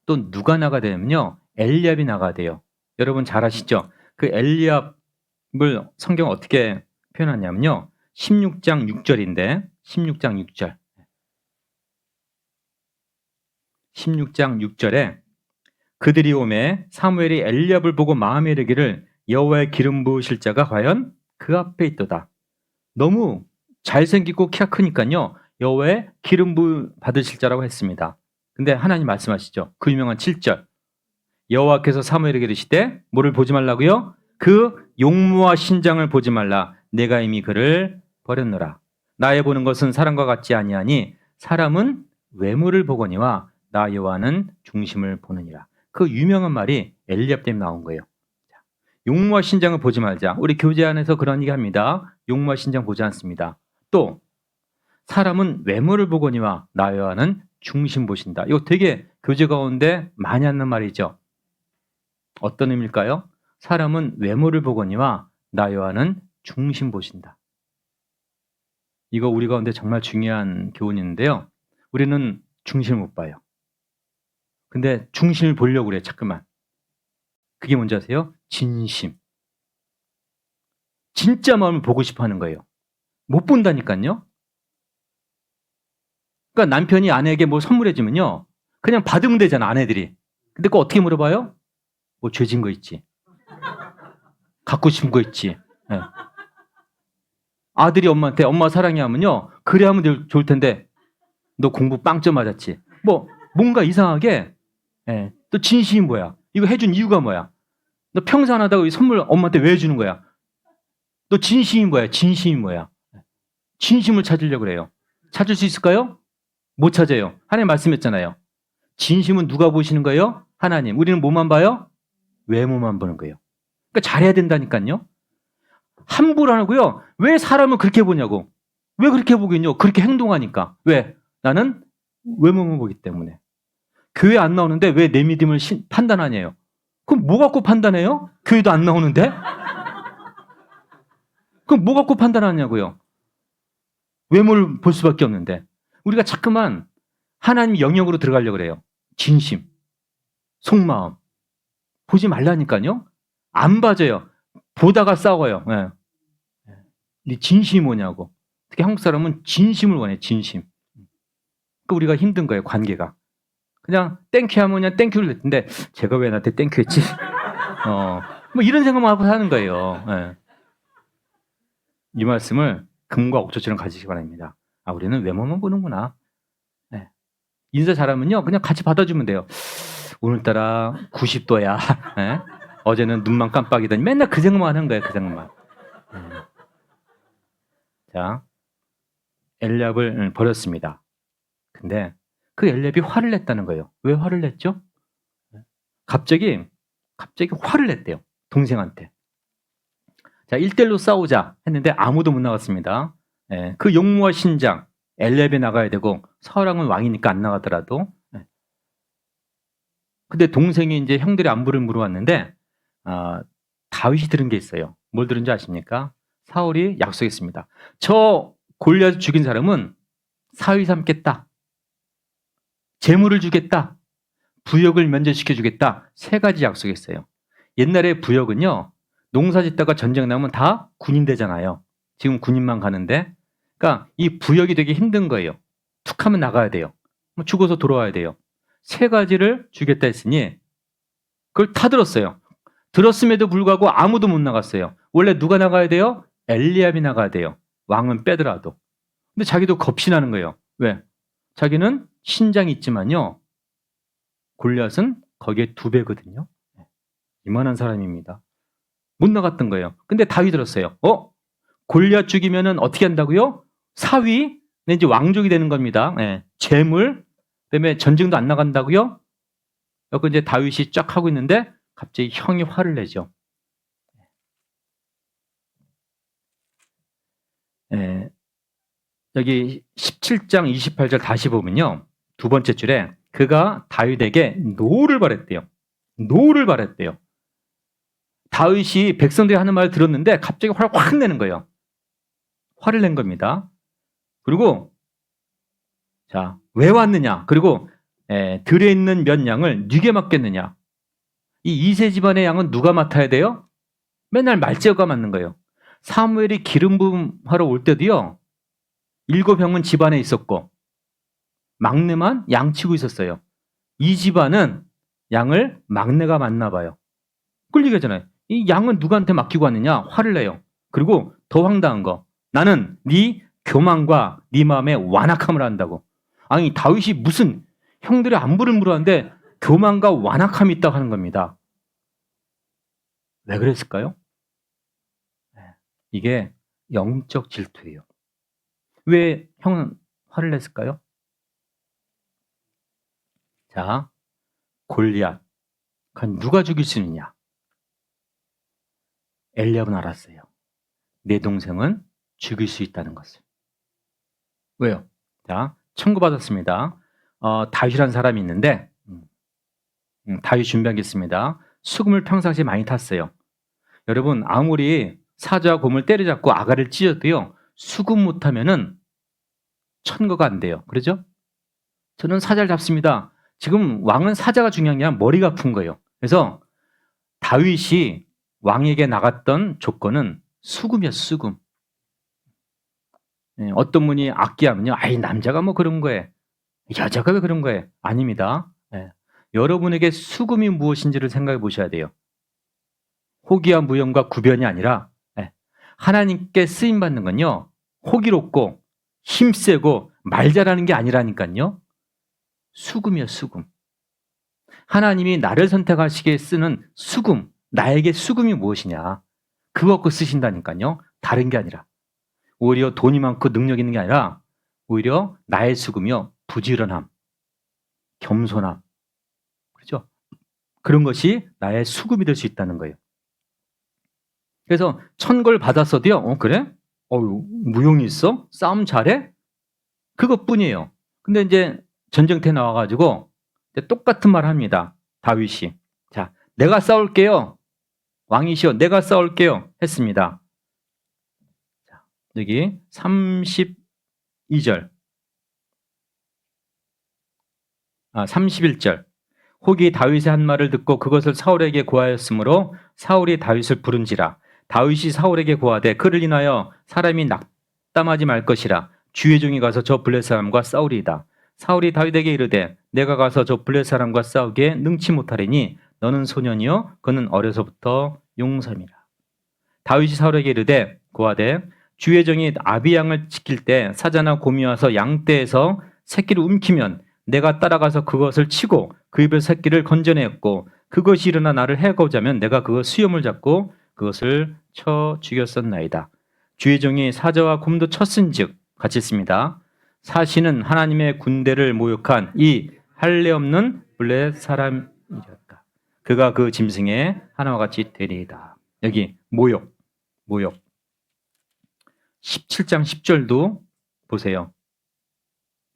또 누가 나가야 되냐면요, 엘리압이 나가야 돼요. 여러분 잘 아시죠? 그 엘리압을 성경 어떻게 표현하냐면요, 16장 6절인데 16장 6절. 16장 6절에 그들이 오매 사무엘이 엘리압을 보고 마음에 이르기를 여호와의 기름 부으실 자가 과연 그 앞에 있도다. 너무 잘생기고 키가 크니까요, 여호와의 기름 부음 받으실 자라고 했습니다. 근데 하나님 말씀하시죠. 그 유명한 7절. 여호와께서 사무엘에게 이르시되 뭐를 보지 말라고요? 그 용모와 신장을 보지 말라. 내가 이미 그를 버렸노라. 나의 보는 것은 사람과 같지 아니하니 사람은 외모를 보거니와 나 여호와는 중심을 보느니라. 그 유명한 말이 엘리압 때문에 나온 거예요. 용모와 신장을 보지 말자. 우리 교제 안에서 그런 얘기 합니다. 용모와 신장 보지 않습니다. 또 사람은 외모를 보거니와 나 여호와는 중심 보신다. 이거 되게 교제 가운데 많이 하는 말이죠. 어떤 의미일까요? 사람은 외모를 보거니와 나 여호와는 중심 보신다. 이거 우리 가운데 정말 중요한 교훈인데요. 우리는 중심을 못 봐요. 근데 중심을 보려고 그래, 자꾸만. 그게 뭔지 아세요? 진심. 진짜 마음을 보고 싶어 하는 거예요. 못 본다니까요. 그러니까 남편이 아내에게 뭐 선물해주면요, 그냥 받으면 되잖아, 아내들이. 근데 그거 어떻게 물어봐요? 뭐 죄진 거 있지? 갖고 싶은 거 있지? 네. 아들이 엄마한테 엄마 사랑해 하면요, 그래 하면 좋을 텐데 너 공부 빵점 맞았지? 뭐 뭔가 이상하게. 또 진심이 뭐야? 이거 해준 이유가 뭐야? 너 평생 안 하다가 선물 엄마한테 왜 주는 거야? 너 진심이 뭐야? 진심이 뭐야? 진심을 찾으려고 그래요. 찾을 수 있을까요? 못 찾아요. 하나님 말씀했잖아요. 진심은 누가 보시는 거예요? 하나님. 우리는 뭐만 봐요? 외모만 보는 거예요. 그러니까 잘해야 된다니까요. 함부로 안 하고요. 왜 사람을 그렇게 보냐고. 왜 그렇게 보겠냐? 그렇게 행동하니까. 왜? 나는 외모만 보기 때문에. 교회 안 나오는데 왜 내 믿음을 판단하냐요? 그럼 뭐 갖고 판단해요? 교회도 안 나오는데? 그럼 뭐 갖고 판단하냐고요? 외모를 볼 수밖에 없는데. 우리가 자꾸만 하나님 영역으로 들어가려고 그래요. 진심, 속마음. 보지 말라니까요. 안 봐줘요. 보다가 싸워요. 네 진심이 뭐냐고. 특히 한국 사람은 진심을 원해, 진심. 그러니까 우리가 힘든 거예요, 관계가. 그냥 땡큐 하면 그냥 땡큐를 했는데 제가 왜 나한테 땡큐 했지? 뭐 이런 생각만 하고 사는 거예요. 이 말씀을 금과 옥조처럼 가지시기 바랍니다. 아, 우리는 외모만 보는구나. 인사 잘하면요, 그냥 같이 받아주면 돼요. 오늘따라 90도야. 어제는 눈만 깜빡이더니 맨날 그 생각만 하는 거예요, 그 생각만. 자, 엘리압을 버렸습니다. 근데 그 엘리압이 화를 냈다는 거예요. 왜 화를 냈죠? 갑자기 화를 냈대요. 동생한테. 자, 1대1로 싸우자 했는데 아무도 못 나갔습니다. 예, 그 용모와 신장 엘리압이 나가야 되고 사울왕은 왕이니까 안 나가더라도. 예. 근데 동생이 이제 형들의 안부를 물어봤는데 다윗이 들은 게 있어요. 뭘 들은지 아십니까? 사울이 약속했습니다. 저 골리앗 죽인 사람은 사위 삼겠다. 재물을 주겠다. 부역을 면제시켜 주겠다. 3가지 약속했어요. 옛날에 부역은요. 농사 짓다가 전쟁 나면 다 군인 되잖아요. 지금 군인만 가는데. 그러니까 이 부역이 되게 힘든 거예요. 툭 하면 나가야 돼요. 죽어서 돌아와야 돼요. 3가지를 주겠다 했으니 그걸 다 들었어요. 들었음에도 불구하고 아무도 못 나갔어요. 원래 누가 나가야 돼요? 엘리압이 나가야 돼요. 왕은 빼더라도. 근데 자기도 겁신하는 거예요. 왜? 자기는 신장이 있지만요. 골리앗은 거기에 2배거든요. 이만한 사람입니다. 못 나갔던 거예요. 근데 다윗이 들었어요. 골리앗 죽이면은 어떻게 한다고요? 사위, 이제 왕족이 되는 겁니다. 예. 재물, 그다음에 전쟁도 안 나간다고요? 여기 이제 다윗이 쫙 하고 있는데 갑자기 형이 화를 내죠. 예. 여기 17장 28절 다시 보면요. 2번째 줄에 그가 다윗에게 노를 바랬대요. 노를 바랬대요. 다윗이 백성들이 하는 말을 들었는데 갑자기 화를 확 내는 거예요. 화를 낸 겁니다. 그리고 자, 왜 왔느냐? 그리고 들에 있는 몇 양을 네게 맡겠느냐? 이 2세 집안의 양은 누가 맡아야 돼요? 맨날 말제가 맡는 거예요. 사무엘이 기름 부음하러 올 때도요. 7형은 집안에 있었고 막내만 양치고 있었어요. 이 집안은 양을 막내가 맡나 봐요. 끌리게잖아요. 이 양은 누구한테 맡기고 왔느냐? 화를 내요. 그리고 더 황당한 거. 나는 네 교만과 네 마음의 완악함을 안다고. 아니 다윗이 무슨 형들의 안부를 물었는데 교만과 완악함이 있다고 하는 겁니다. 왜 그랬을까요? 이게 영적 질투예요. 왜 형은 화를 냈을까요? 자, 골리앗. 그건 누가 죽일 수 있느냐? 엘리압은 알았어요. 내 동생은 죽일 수 있다는 것을. 왜요? 자, 청구받았습니다. 다윗이라는 사람이 있는데 다윗 준비하겠습니다. 수금을 평상시에 많이 탔어요. 여러분 아무리 사자와 곰을 때려잡고 아가를 찢어도요. 수금 못하면은 천거가 안 돼요. 그러죠? 저는 사자를 잡습니다. 지금 왕은 사자가 중요한 게 아니라 머리가 아픈 거예요. 그래서 다윗이 왕에게 나갔던 조건은 수금이었어요. 수금. 어떤 분이 악기하면요. 아이 남자가 뭐 그런 거에 여자가 왜 그런 거에 아닙니다. 여러분에게 수금이 무엇인지를 생각해 보셔야 돼요. 호기와 무용과 구변이 아니라 하나님께 쓰임받는 건요. 호기롭고 힘세고 말 잘하는 게 아니라니까요. 수금이요. 수금. 하나님이 나를 선택하시기에 쓰는 수금. 나에게 수금이 무엇이냐. 그거 갖고 쓰신다니까요. 다른 게 아니라. 오히려 돈이 많고 능력 있는 게 아니라 오히려 나의 수금이요. 부지런함, 겸손함. 그렇죠? 그런 것이 나의 수금이 될 수 있다는 거예요. 그래서 천걸 받았어도요. 그래? 무용이 있어? 싸움 잘해? 그것뿐이에요. 근데 이제 전쟁터에 나와가지고 똑같은 말 합니다. 다윗이. 자, 내가 싸울게요. 왕이시여, 내가 싸울게요. 했습니다. 자, 여기 32절. 31절. 혹이 다윗의 한 말을 듣고 그것을 사울에게 고하였으므로 사울이 다윗을 부른지라. 다윗이 사울에게 고하되 그를 인하여 사람이 낙담하지 말 것이라. 주의 종이 가서 저 블레셋 사람과 싸우리이다. 사울이 다윗에게 이르되 내가 가서 저 블레셋 사람과 싸우기에 능치 못하리니 너는 소년이요 그는 어려서부터 용사미라. 다윗이 사울에게 이르되 고하되 주의 종이 아비양을 지킬 때 사자나 곰이 와서 양떼에서 새끼를 움키면 내가 따라가서 그것을 치고 그 입의 새끼를 건져내었고 그것이 일어나 나를 해하고자 하면 내가 그 수염을 잡고 그것을 쳐 죽였었나이다. 주의 종이 사자와 곰도 쳤은즉 같이 있습니다. 사신은 하나님의 군대를 모욕한 이 할례 없는 블레셋 사람이었다. 그가 그 짐승의 하나와 같이 되리이다. 여기 모욕. 17장 10절도 보세요.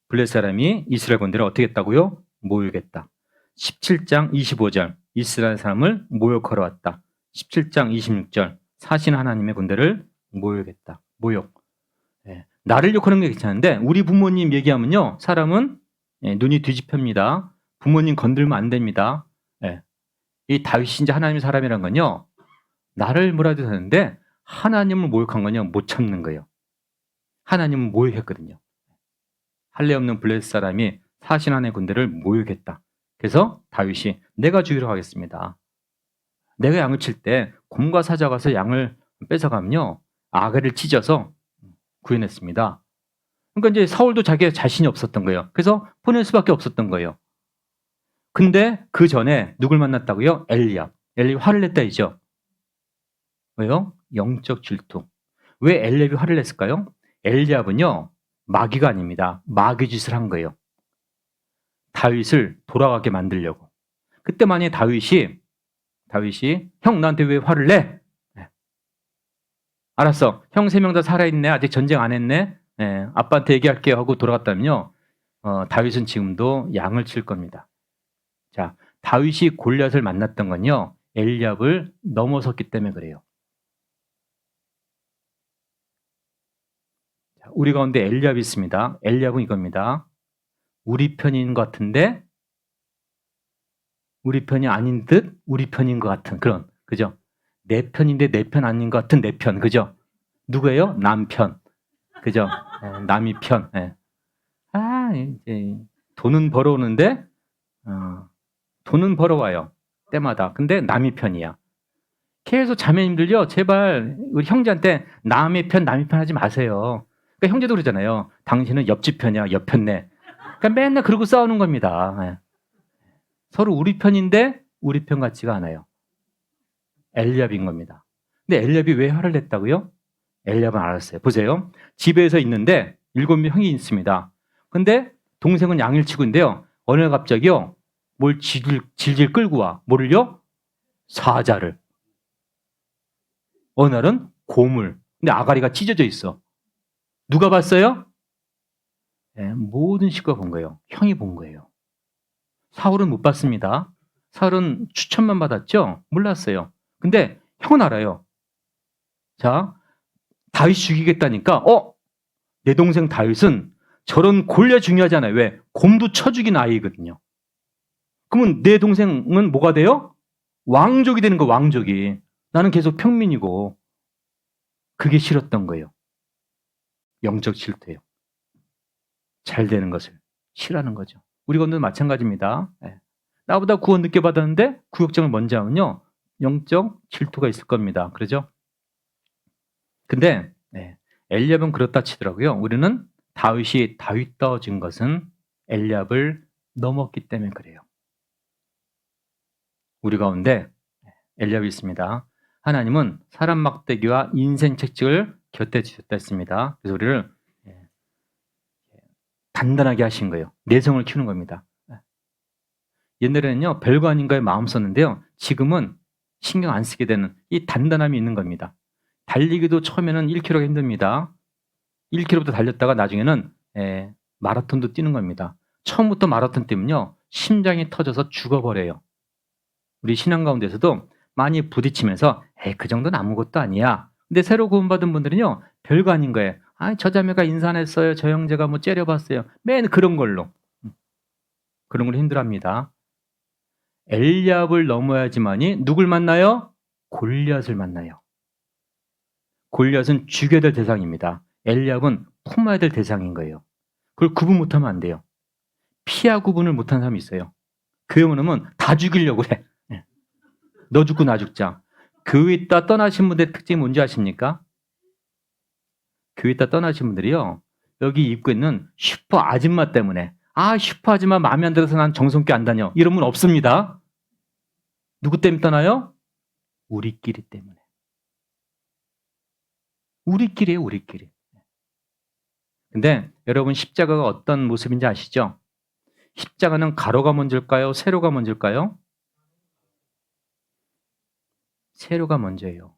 블레셋 사람이 이스라엘 군대를 어떻게 했다고요? 모욕했다. 17장 25절 이스라엘 사람을 모욕하러 왔다. 17장 26절 사신 하나님의 군대를 모욕했다. 모욕. 나를 욕하는 게 괜찮은데 우리 부모님 얘기하면요. 사람은 눈이 뒤집힙니다. 부모님 건들면 안 됩니다. 이 다윗이 이제 하나님의 사람이란 건요. 나를 뭐라 해도 되는데 하나님을 모욕한 건요. 못 참는 거예요. 하나님은 모욕했거든요. 할례 없는 블레셋 사람이 사신 하나님의 군대를 모욕했다. 그래서 다윗이 내가 주의로 하겠습니다. 내가 양을 칠 때 곰과 사자 가서 양을 뺏어가면요. 아가를 찢어서 구해냈습니다. 그러니까 이제 사울도 자기가 자신이 없었던 거예요. 그래서 보낼 수밖에 없었던 거예요. 근데 그 전에 누굴 만났다고요? 엘리압 화를 냈다 이죠. 왜요? 영적 질투. 왜 엘리압이 화를 냈을까요? 엘리압은요. 마귀가 아닙니다. 마귀 짓을 한 거예요. 다윗을 돌아가게 만들려고. 그때 만약에 다윗이 형 나한테 왜 화를 내? 알았어. 형 3명 다 살아있네. 아직 전쟁 안 했네. 아빠한테 얘기할게요 하고 돌아갔다면요. 다윗은 지금도 양을 칠 겁니다. 자, 다윗이 골리앗을 만났던 건요. 엘리압을 넘어섰기 때문에 그래요. 자, 우리 가운데 엘리압이 있습니다. 엘리압은 이겁니다. 우리 편인 것 같은데 우리 편이 아닌 듯 우리 편인 것 같은 그런, 그죠? 내 편인데 내 편 아닌 것 같은 내 편, 그죠? 누구예요? 남편, 그죠? 남이 편. 이제 돈은 벌어오는데 돈은 벌어와요 때마다. 근데 남이 편이야. 계속 자매님들요, 제발 우리 형제한테 남의 편 하지 마세요. 그러니까 형제도 그러잖아요. 당신은 옆집 편이야, 옆 편네. 그러니까 맨날 그러고 싸우는 겁니다. 서로 우리 편인데 우리 편 같지가 않아요. 엘리압인 겁니다. 근데 엘리압이 왜 화를 냈다고요? 엘리압은 알았어요. 보세요. 집에서 있는데 7명 형이 있습니다. 근데 동생은 양을 치고 있는데요. 어느 날 갑자기요. 뭘 질질 끌고 와. 뭐를요? 사자를. 어느 날은 곰을. 근데 아가리가 찢어져 있어. 누가 봤어요? 모든 식구가 본 거예요. 형이 본 거예요. 사울은 못 봤습니다. 사울은 추천만 받았죠? 몰랐어요. 근데 형은 알아요. 자, 다윗 죽이겠다니까 내 동생 다윗은 저런 골리앗 중요하잖아요. 왜? 곰도 쳐 죽인 아이거든요. 그러면 내 동생은 뭐가 돼요? 왕족이 되는 거, 왕족이. 나는 계속 평민이고. 그게 싫었던 거예요. 영적 질투예요. 잘 되는 것을 싫어하는 거죠. 우리 건도 마찬가지입니다. 나보다 구원 늦게 받았는데 구역정을 먼저 하면요. 영적 질투가 있을 겁니다. 그러죠? 근데 엘리압은 그렇다 치더라고요. 우리는 다윗이 다윗다워진 것은 엘리압을 넘었기 때문에 그래요. 우리 가운데 엘리압이 있습니다. 하나님은 사람 막대기와 인생 책찍을 곁에 주셨다 했습니다. 그래서 우리를 단단하게 하신 거예요. 내성을 키우는 겁니다. 옛날에는요, 별거 아닌가에 마음 썼는데요. 지금은 신경 안 쓰게 되는 이 단단함이 있는 겁니다. 달리기도 처음에는 1km가 힘듭니다. 1km부터 달렸다가 나중에는 마라톤도 뛰는 겁니다. 처음부터 마라톤 뛰면요, 심장이 터져서 죽어버려요. 우리 신앙 가운데서도 많이 부딪히면서 그 정도는 아무것도 아니야. 근데 새로 구원받은 분들은요, 별거 아닌 거예요. 저 자매가 인사 안 했어요. 저 형제가 뭐 째려봤어요. 맨 그런 걸로. 그런 걸 힘들어합니다. 엘리압을 넘어야지만이 누굴 만나요? 골리앗을 만나요. 골리앗은 죽여야 될 대상입니다. 엘리압은 품어야 될 대상인 거예요. 그걸 구분 못하면 안 돼요. 피하 구분을 못하는 사람이 있어요. 교회 오면 다 죽이려고 그래. 너 죽고 나 죽자. 교회 있다 떠나신 분들의 특징이 뭔지 아십니까? 교회 있다 떠나신 분들이요, 여기 입고 있는 슈퍼 아줌마 때문에 슈퍼 아줌마 마음에 안 들어서 난 정성교회 안 다녀, 이런 분 없습니다. 누구 때문에 떠나요? 우리끼리 때문에. 우리끼리예요, 우리끼리. 근데 여러분 십자가가 어떤 모습인지 아시죠? 십자가는 가로가 먼저일까요? 세로가 먼저일까요? 세로가 먼저예요.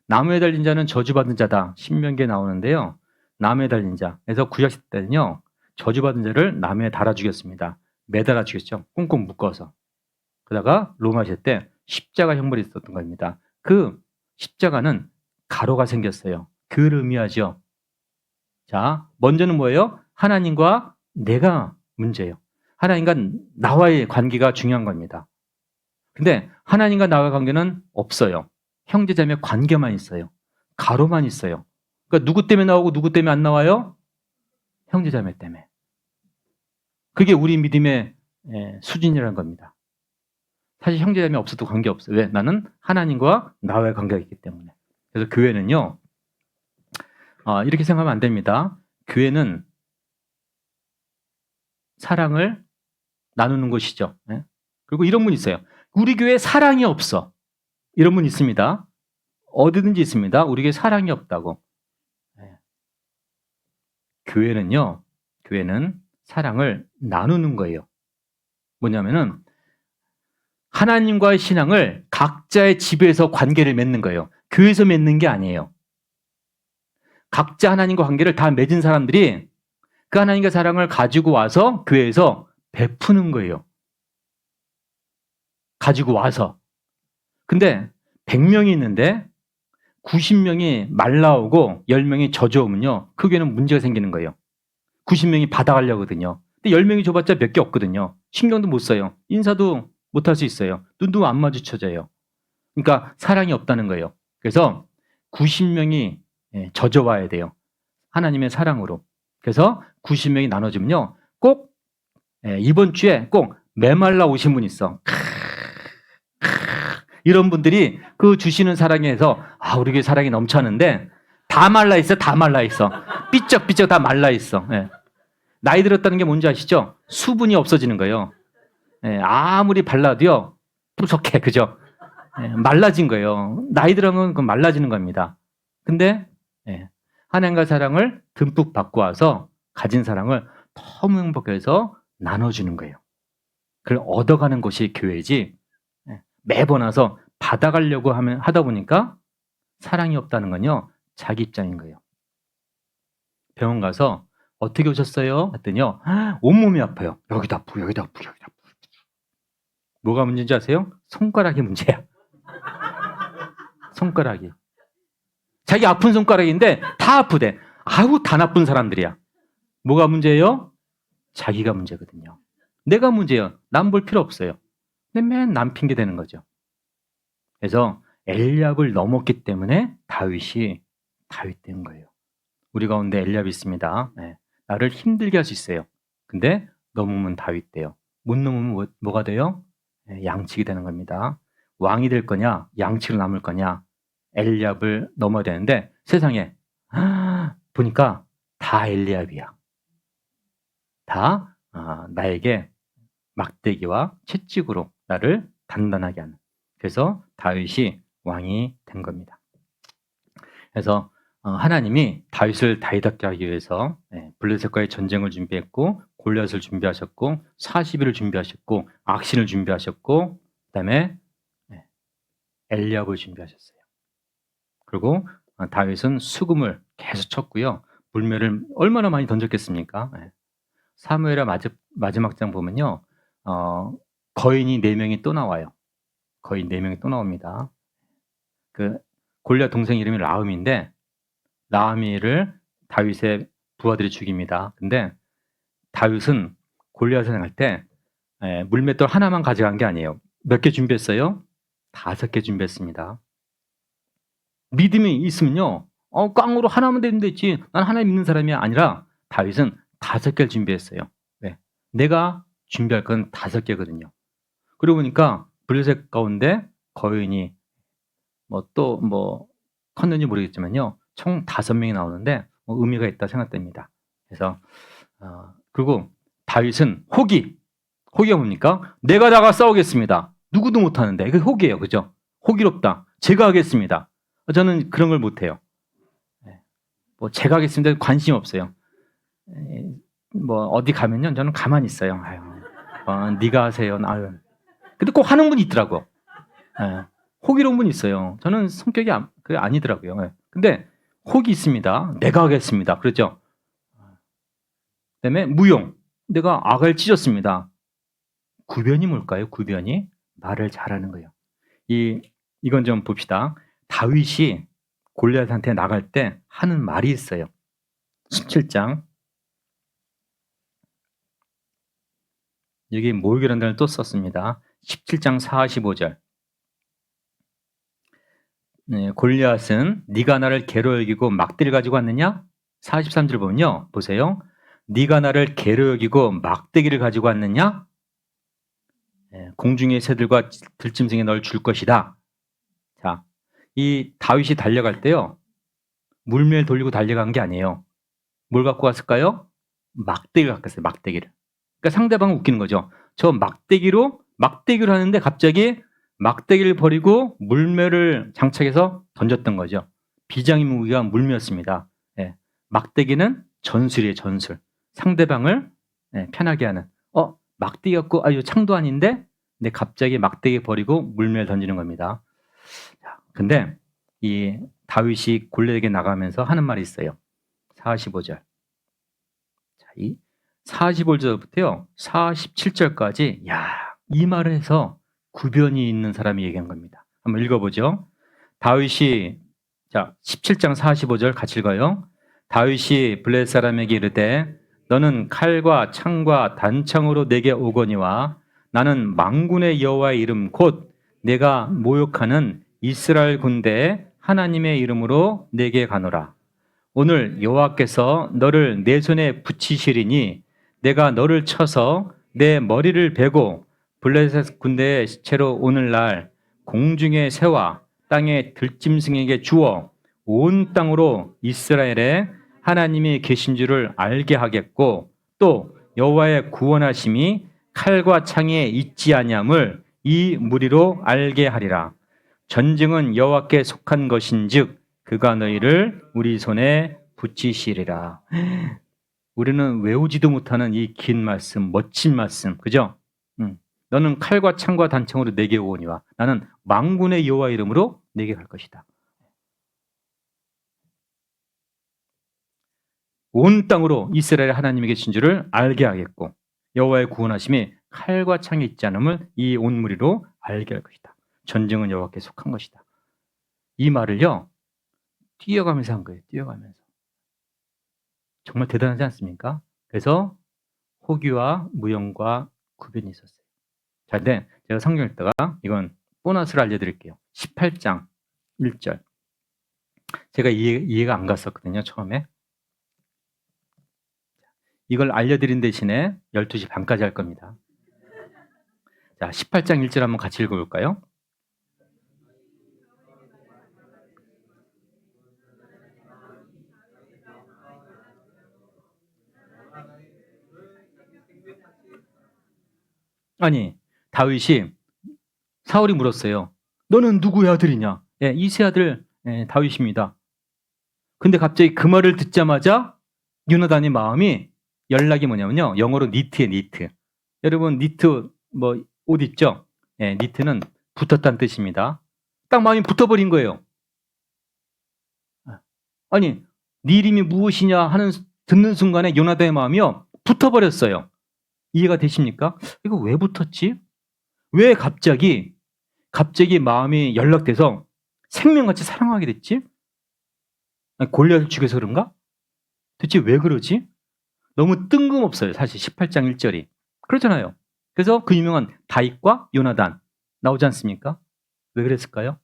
나무에 달린 자는 저주받은 자다. 신명기에 나오는데요. 나무에 달린 자. 그래서 구약시대 때는요. 저주받은 자를 나무에 달아 죽였습니다. 매달아 죽였죠. 꽁꽁 묶어서. 그러다가 로마 시대 때 십자가 형벌이 있었던 겁니다. 그 십자가는 가로가 생겼어요. 그를 의미하죠. 자, 먼저는 뭐예요? 하나님과 내가 문제예요. 하나님과 나와의 관계가 중요한 겁니다. 근데 하나님과 나와의 관계는 없어요. 형제자매 관계만 있어요. 가로만 있어요. 그러니까 누구 때문에 나오고 누구 때문에 안 나와요? 형제자매 때문에. 그게 우리 믿음의 수준이라는 겁니다. 사실 형제자매 없어도 관계없어요. 왜? 나는 하나님과 나와의 관계가 있기 때문에. 그래서 교회는요. 이렇게 생각하면 안 됩니다. 교회는 사랑을 나누는 것이죠. 그리고 이런 분 있어요. 우리 교회에 사랑이 없어. 이런 분 있습니다. 어디든지 있습니다. 우리 교회에 사랑이 없다고. 교회는요. 교회는 사랑을 나누는 거예요. 뭐냐면은 하나님과의 신앙을 각자의 집에서 관계를 맺는 거예요. 교회에서 맺는 게 아니에요. 각자 하나님과 관계를 다 맺은 사람들이 그 하나님과 사랑을 가지고 와서 교회에서 베푸는 거예요. 가지고 와서. 근데 100명이 있는데 90명이 말라오고 10명이 젖어오면요. 그 교회는 문제가 생기는 거예요. 90명이 받아가려거든요. 근데 10명이 줘봤자 몇 개 없거든요. 신경도 못 써요. 인사도 못 할 수 있어요. 눈도 안 마주쳐져요. 그러니까 사랑이 없다는 거예요. 그래서 90명이 젖어와야 돼요. 하나님의 사랑으로. 그래서 90명이 나눠지면요. 꼭 이번 주에 꼭 메말라 오신 분 있어. 이런 분들이 그 주시는 사랑에서 우리 교회 사랑이 넘쳐는데 다 말라 있어. 다 말라 있어. 삐쩍삐쩍 다 말라 있어. 나이 들었다는 게 뭔지 아시죠? 수분이 없어지는 거예요. 아무리 발라도요. 부족해. 그죠? 말라진 거예요. 나이 들어면 말라지는 겁니다. 근데 하나님과 사랑을 듬뿍 받고 와서 가진 사랑을 너무 행복해서 나눠주는 거예요. 그걸 얻어가는 것이 교회지 매번 와서 받아가려고 하다 보니까 사랑이 없다는 건요. 자기 입장인 거예요. 병원 가서 어떻게 오셨어요? 했더니요. 온몸이 아파요. 여기도 아프고 여기도 아프고 여기도 아프고. 뭐가 문제인지 아세요? 손가락이 문제야. 손가락이. 자기 아픈 손가락인데 다 아프대. 아우 다 나쁜 사람들이야. 뭐가 문제예요? 자기가 문제거든요. 내가 문제예요. 남 볼 필요 없어요. 근데 맨 남 핑계 대는 거죠. 그래서 엘리압을 넘었기 때문에 다윗이 다윗 된 거예요. 우리 가운데 엘리압이 있습니다. 나를 힘들게 할 수 있어요. 근데 넘으면 다윗 돼요. 못 넘으면 뭐가 돼요? 양측이 되는 겁니다. 왕이 될 거냐, 양측을 남을 거냐. 엘리압을 넘어야 되는데 세상에 보니까 다 엘리압이야. 다 나에게 막대기와 채찍으로 나를 단단하게 하는. 그래서 다윗이 왕이 된 겁니다. 그래서 하나님이 다윗을 다윗답게 하기 위해서 블레셋과의 전쟁을 준비했고 골리앗을 준비하셨고 40일을 준비하셨고 악신을 준비하셨고 그다음에 엘리압을 준비하셨어요. 그리고 다윗은 수금을 계속 쳤고요. 물매를 얼마나 많이 던졌겠습니까? 사무엘하 마지막 장 보면요. 거인이 4명이 또 나와요. 거인 4명이 또 나옵니다. 그 골리앗 동생 이름이 라음인데 라미를 다윗의 부하들이 죽입니다. 근데 다윗은 골리앗을 향할 때 물맷돌 하나만 가져간 게 아니에요. 몇 개 준비했어요? 5개 준비했습니다. 믿음이 있으면요. 깡으로 하나만 되면 됐지. 난 하나님 믿는 사람이 아니라 다윗은 5개를 준비했어요. 네. 내가 준비할 건 5개거든요. 그러고 보니까 블레셋 가운데 거인이 컸는지 모르겠지만요. 총 5명이 나오는데 의미가 있다 생각됩니다. 그래서 그리고 다윗은 호기가 뭡니까? 내가 나가 싸우겠습니다. 누구도 못하는데 그게 호기예요. 그죠? 호기롭다. 제가 하겠습니다. 저는 그런 걸 못해요. 뭐 제가 하겠습니다. 관심 없어요. 뭐 어디 가면요, 저는 가만히 있어요. 아유, 네가 하세요. 아유. 근데 꼭 하는 분이 있더라고. 예. 호기로운 분이 있어요. 저는 성격이 그게 아니더라고요. 예. 근데 혹이 있습니다. 내가 하겠습니다. 그렇죠? 그다음에 무용. 내가 악을 찢었습니다. 구변이 뭘까요? 구변이 말을 잘하는 거예요. 이건 좀 봅시다. 다윗이 골리앗한테 나갈 때 하는 말이 있어요. 17장. 여기 모욕이라는 단어를 또 썼습니다. 17장 45절. 네, 골리앗은 네가 나를 개로 여기고 막대를 가지고 왔느냐? 43절 보면요. 보세요. 네가 나를 개로 여기고 막대기를 가지고 왔느냐? 네, 공중의 새들과 들짐승에 널 줄 것이다. 자, 이 다윗이 달려갈 때요. 물매를 돌리고 달려간 게 아니에요. 뭘 갖고 왔을까요? 막대기를 갖고 왔어요. 막대기를. 그러니까 상대방은 웃기는 거죠. 저 막대기로 하는데 갑자기 막대기를 버리고 물매를 장착해서 던졌던 거죠. 비장의 무기가 물매였습니다. 예. 막대기는 전술이에요. 전술. 상대방을 편하게 하는. 막대기 갖고 이거 창도 아닌데 근데 갑자기 막대기 버리고 물매를 던지는 겁니다. 자, 근데 이 다윗이 골리앗에게 나가면서 하는 말이 있어요. 45절. 자, 이 45절부터요 47절까지 이 말을 해서 구변이 있는 사람이 얘기한 겁니다. 한번 읽어보죠. 다윗이 17장 45절 같이 읽어요. 다윗이 블레셋 사람에게 이르되 너는 칼과 창과 단창으로 내게 오거니와 나는 만군의 여호와의 이름 곧 내가 모욕하는 이스라엘 군대의 하나님의 이름으로 내게 가노라. 오늘 여호와께서 너를 내 손에 붙이시리니 내가 너를 쳐서 내 머리를 베고 블레셋 군대의 시체로 오늘날 공중의 새와 땅의 들짐승에게 주어 온 땅으로 이스라엘에 하나님이 계신 줄을 알게 하겠고 또 여호와의 구원하심이 칼과 창에 있지 아니함을 이 무리로 알게 하리라. 전쟁은 여호와께 속한 것인즉 그가 너희를 우리 손에 붙이시리라. 우리는 외우지도 못하는 이 긴 말씀, 멋진 말씀, 그죠? 너는 칼과 창과 단창으로 내게 오거니와 나는 만군의 여호와 이름으로 내게 갈 것이다. 온 땅으로 이스라엘 하나님이 계신 줄을 알게 하겠고 여호와의 구원하심이 칼과 창에 있지 않음을 이 온 무리로 알게 할 것이다. 전쟁은 여호와께 속한 것이다. 이 말을요 뛰어가면서 한 거예요. 뛰어가면서. 정말 대단하지 않습니까? 그래서 호기와 무용과 구변이 있었어요. 자, 근데 제가 성경 읽다가 이건 보너스를 알려드릴게요. 18장 1절. 제가 이해가 안 갔었거든요. 처음에. 이걸 알려드린 대신에 12시 반까지 할 겁니다. 자, 18장 1절 한번 같이 읽어볼까요? 아니, 다윗이 사울이 물었어요. 너는 누구의 아들이냐? 이세 아들 다윗입니다. 근데 갑자기 그 말을 듣자마자 요나단의 마음이 연락이 뭐냐면요. 영어로 니트에 니트. 여러분 니트 뭐 옷 있죠? 니트는 붙었다는 뜻입니다. 딱 마음이 붙어버린 거예요. 아니, 네 이름이 무엇이냐 하는 듣는 순간에 요나단의 마음이요. 붙어버렸어요. 이해가 되십니까? 이거 왜 붙었지? 왜 갑자기 마음이 연락돼서 생명같이 사랑하게 됐지? 골리앗을 죽여서 그런가? 대체 왜 그러지? 너무 뜬금없어요. 사실 18장 1절이. 그렇잖아요. 그래서 그 유명한 다윗과 요나단 나오지 않습니까? 왜 그랬을까요?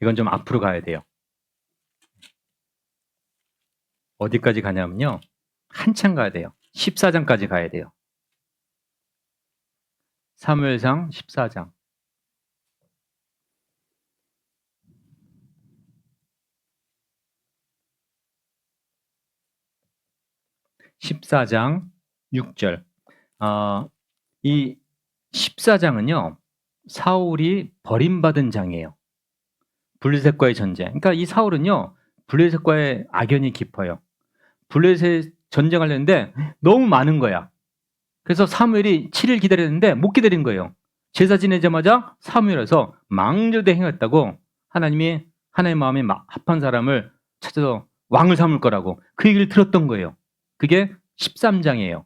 이건 좀 앞으로 가야 돼요. 어디까지 가냐면요. 한참 가야 돼요. 14장까지 가야 돼요. 사무엘상 14장. 14장 6절. 이 14장은요. 사울이 버림받은 장이에요. 블레셋과의 전쟁. 그러니까 이 사울은요. 블레셋과의 악연이 깊어요. 블레셋 전쟁하려는데 너무 많은 거야. 그래서 사무엘이 7일 기다렸는데 못 기다린 거예요. 제사 지내자마자 사무엘에서 망절대 행했다고 하나님이 하나님의 마음에 합한 사람을 찾아서 왕을 삼을 거라고 그 얘기를 들었던 거예요. 그게 13장이에요.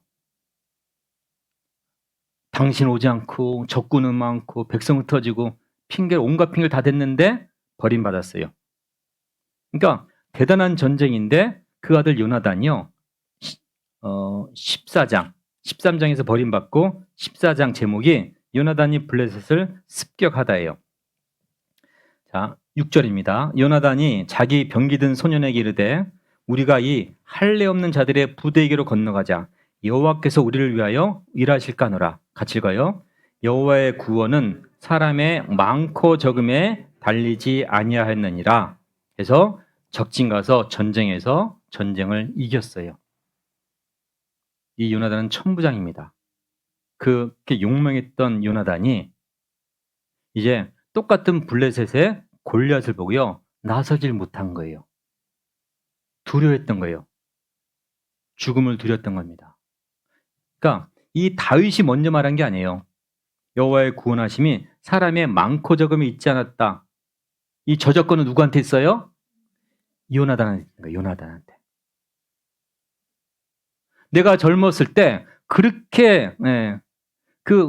당신 오지 않고 적군은 많고 백성은 터지고 온갖 핑계를 다 댔는데 버림받았어요. 그러니까 대단한 전쟁인데 그 아들 요나단이요. 13장에서 버림받고 14장 제목이 요나단이 블레셋을 습격하다예요. 자, 6절입니다. 요나단이 자기 병기든 소년에게 이르되 우리가 이 할례 없는 자들의 부대에게로 건너가자. 여호와께서 우리를 위하여 일하실까노라. 같이 읽어요. 여호와의 구원은 사람의 많고 적음에 달리지 아니하였느니라. 그래서 적진 가서 전쟁에서 전쟁을 이겼어요. 이 요나단은 천부장입니다. 그렇게 용맹했던 요나단이 이제 똑같은 블레셋의 골리앗을 보고요. 나서질 못한 거예요. 두려워했던 거예요. 죽음을 두렸던 겁니다. 그러니까 이 다윗이 먼저 말한 게 아니에요. 여호와의 구원하심이 사람의 많고 적음이 있지 않았다. 이 저작권은 누구한테 있어요? 요나단한테. 내가 젊었을 때 그렇게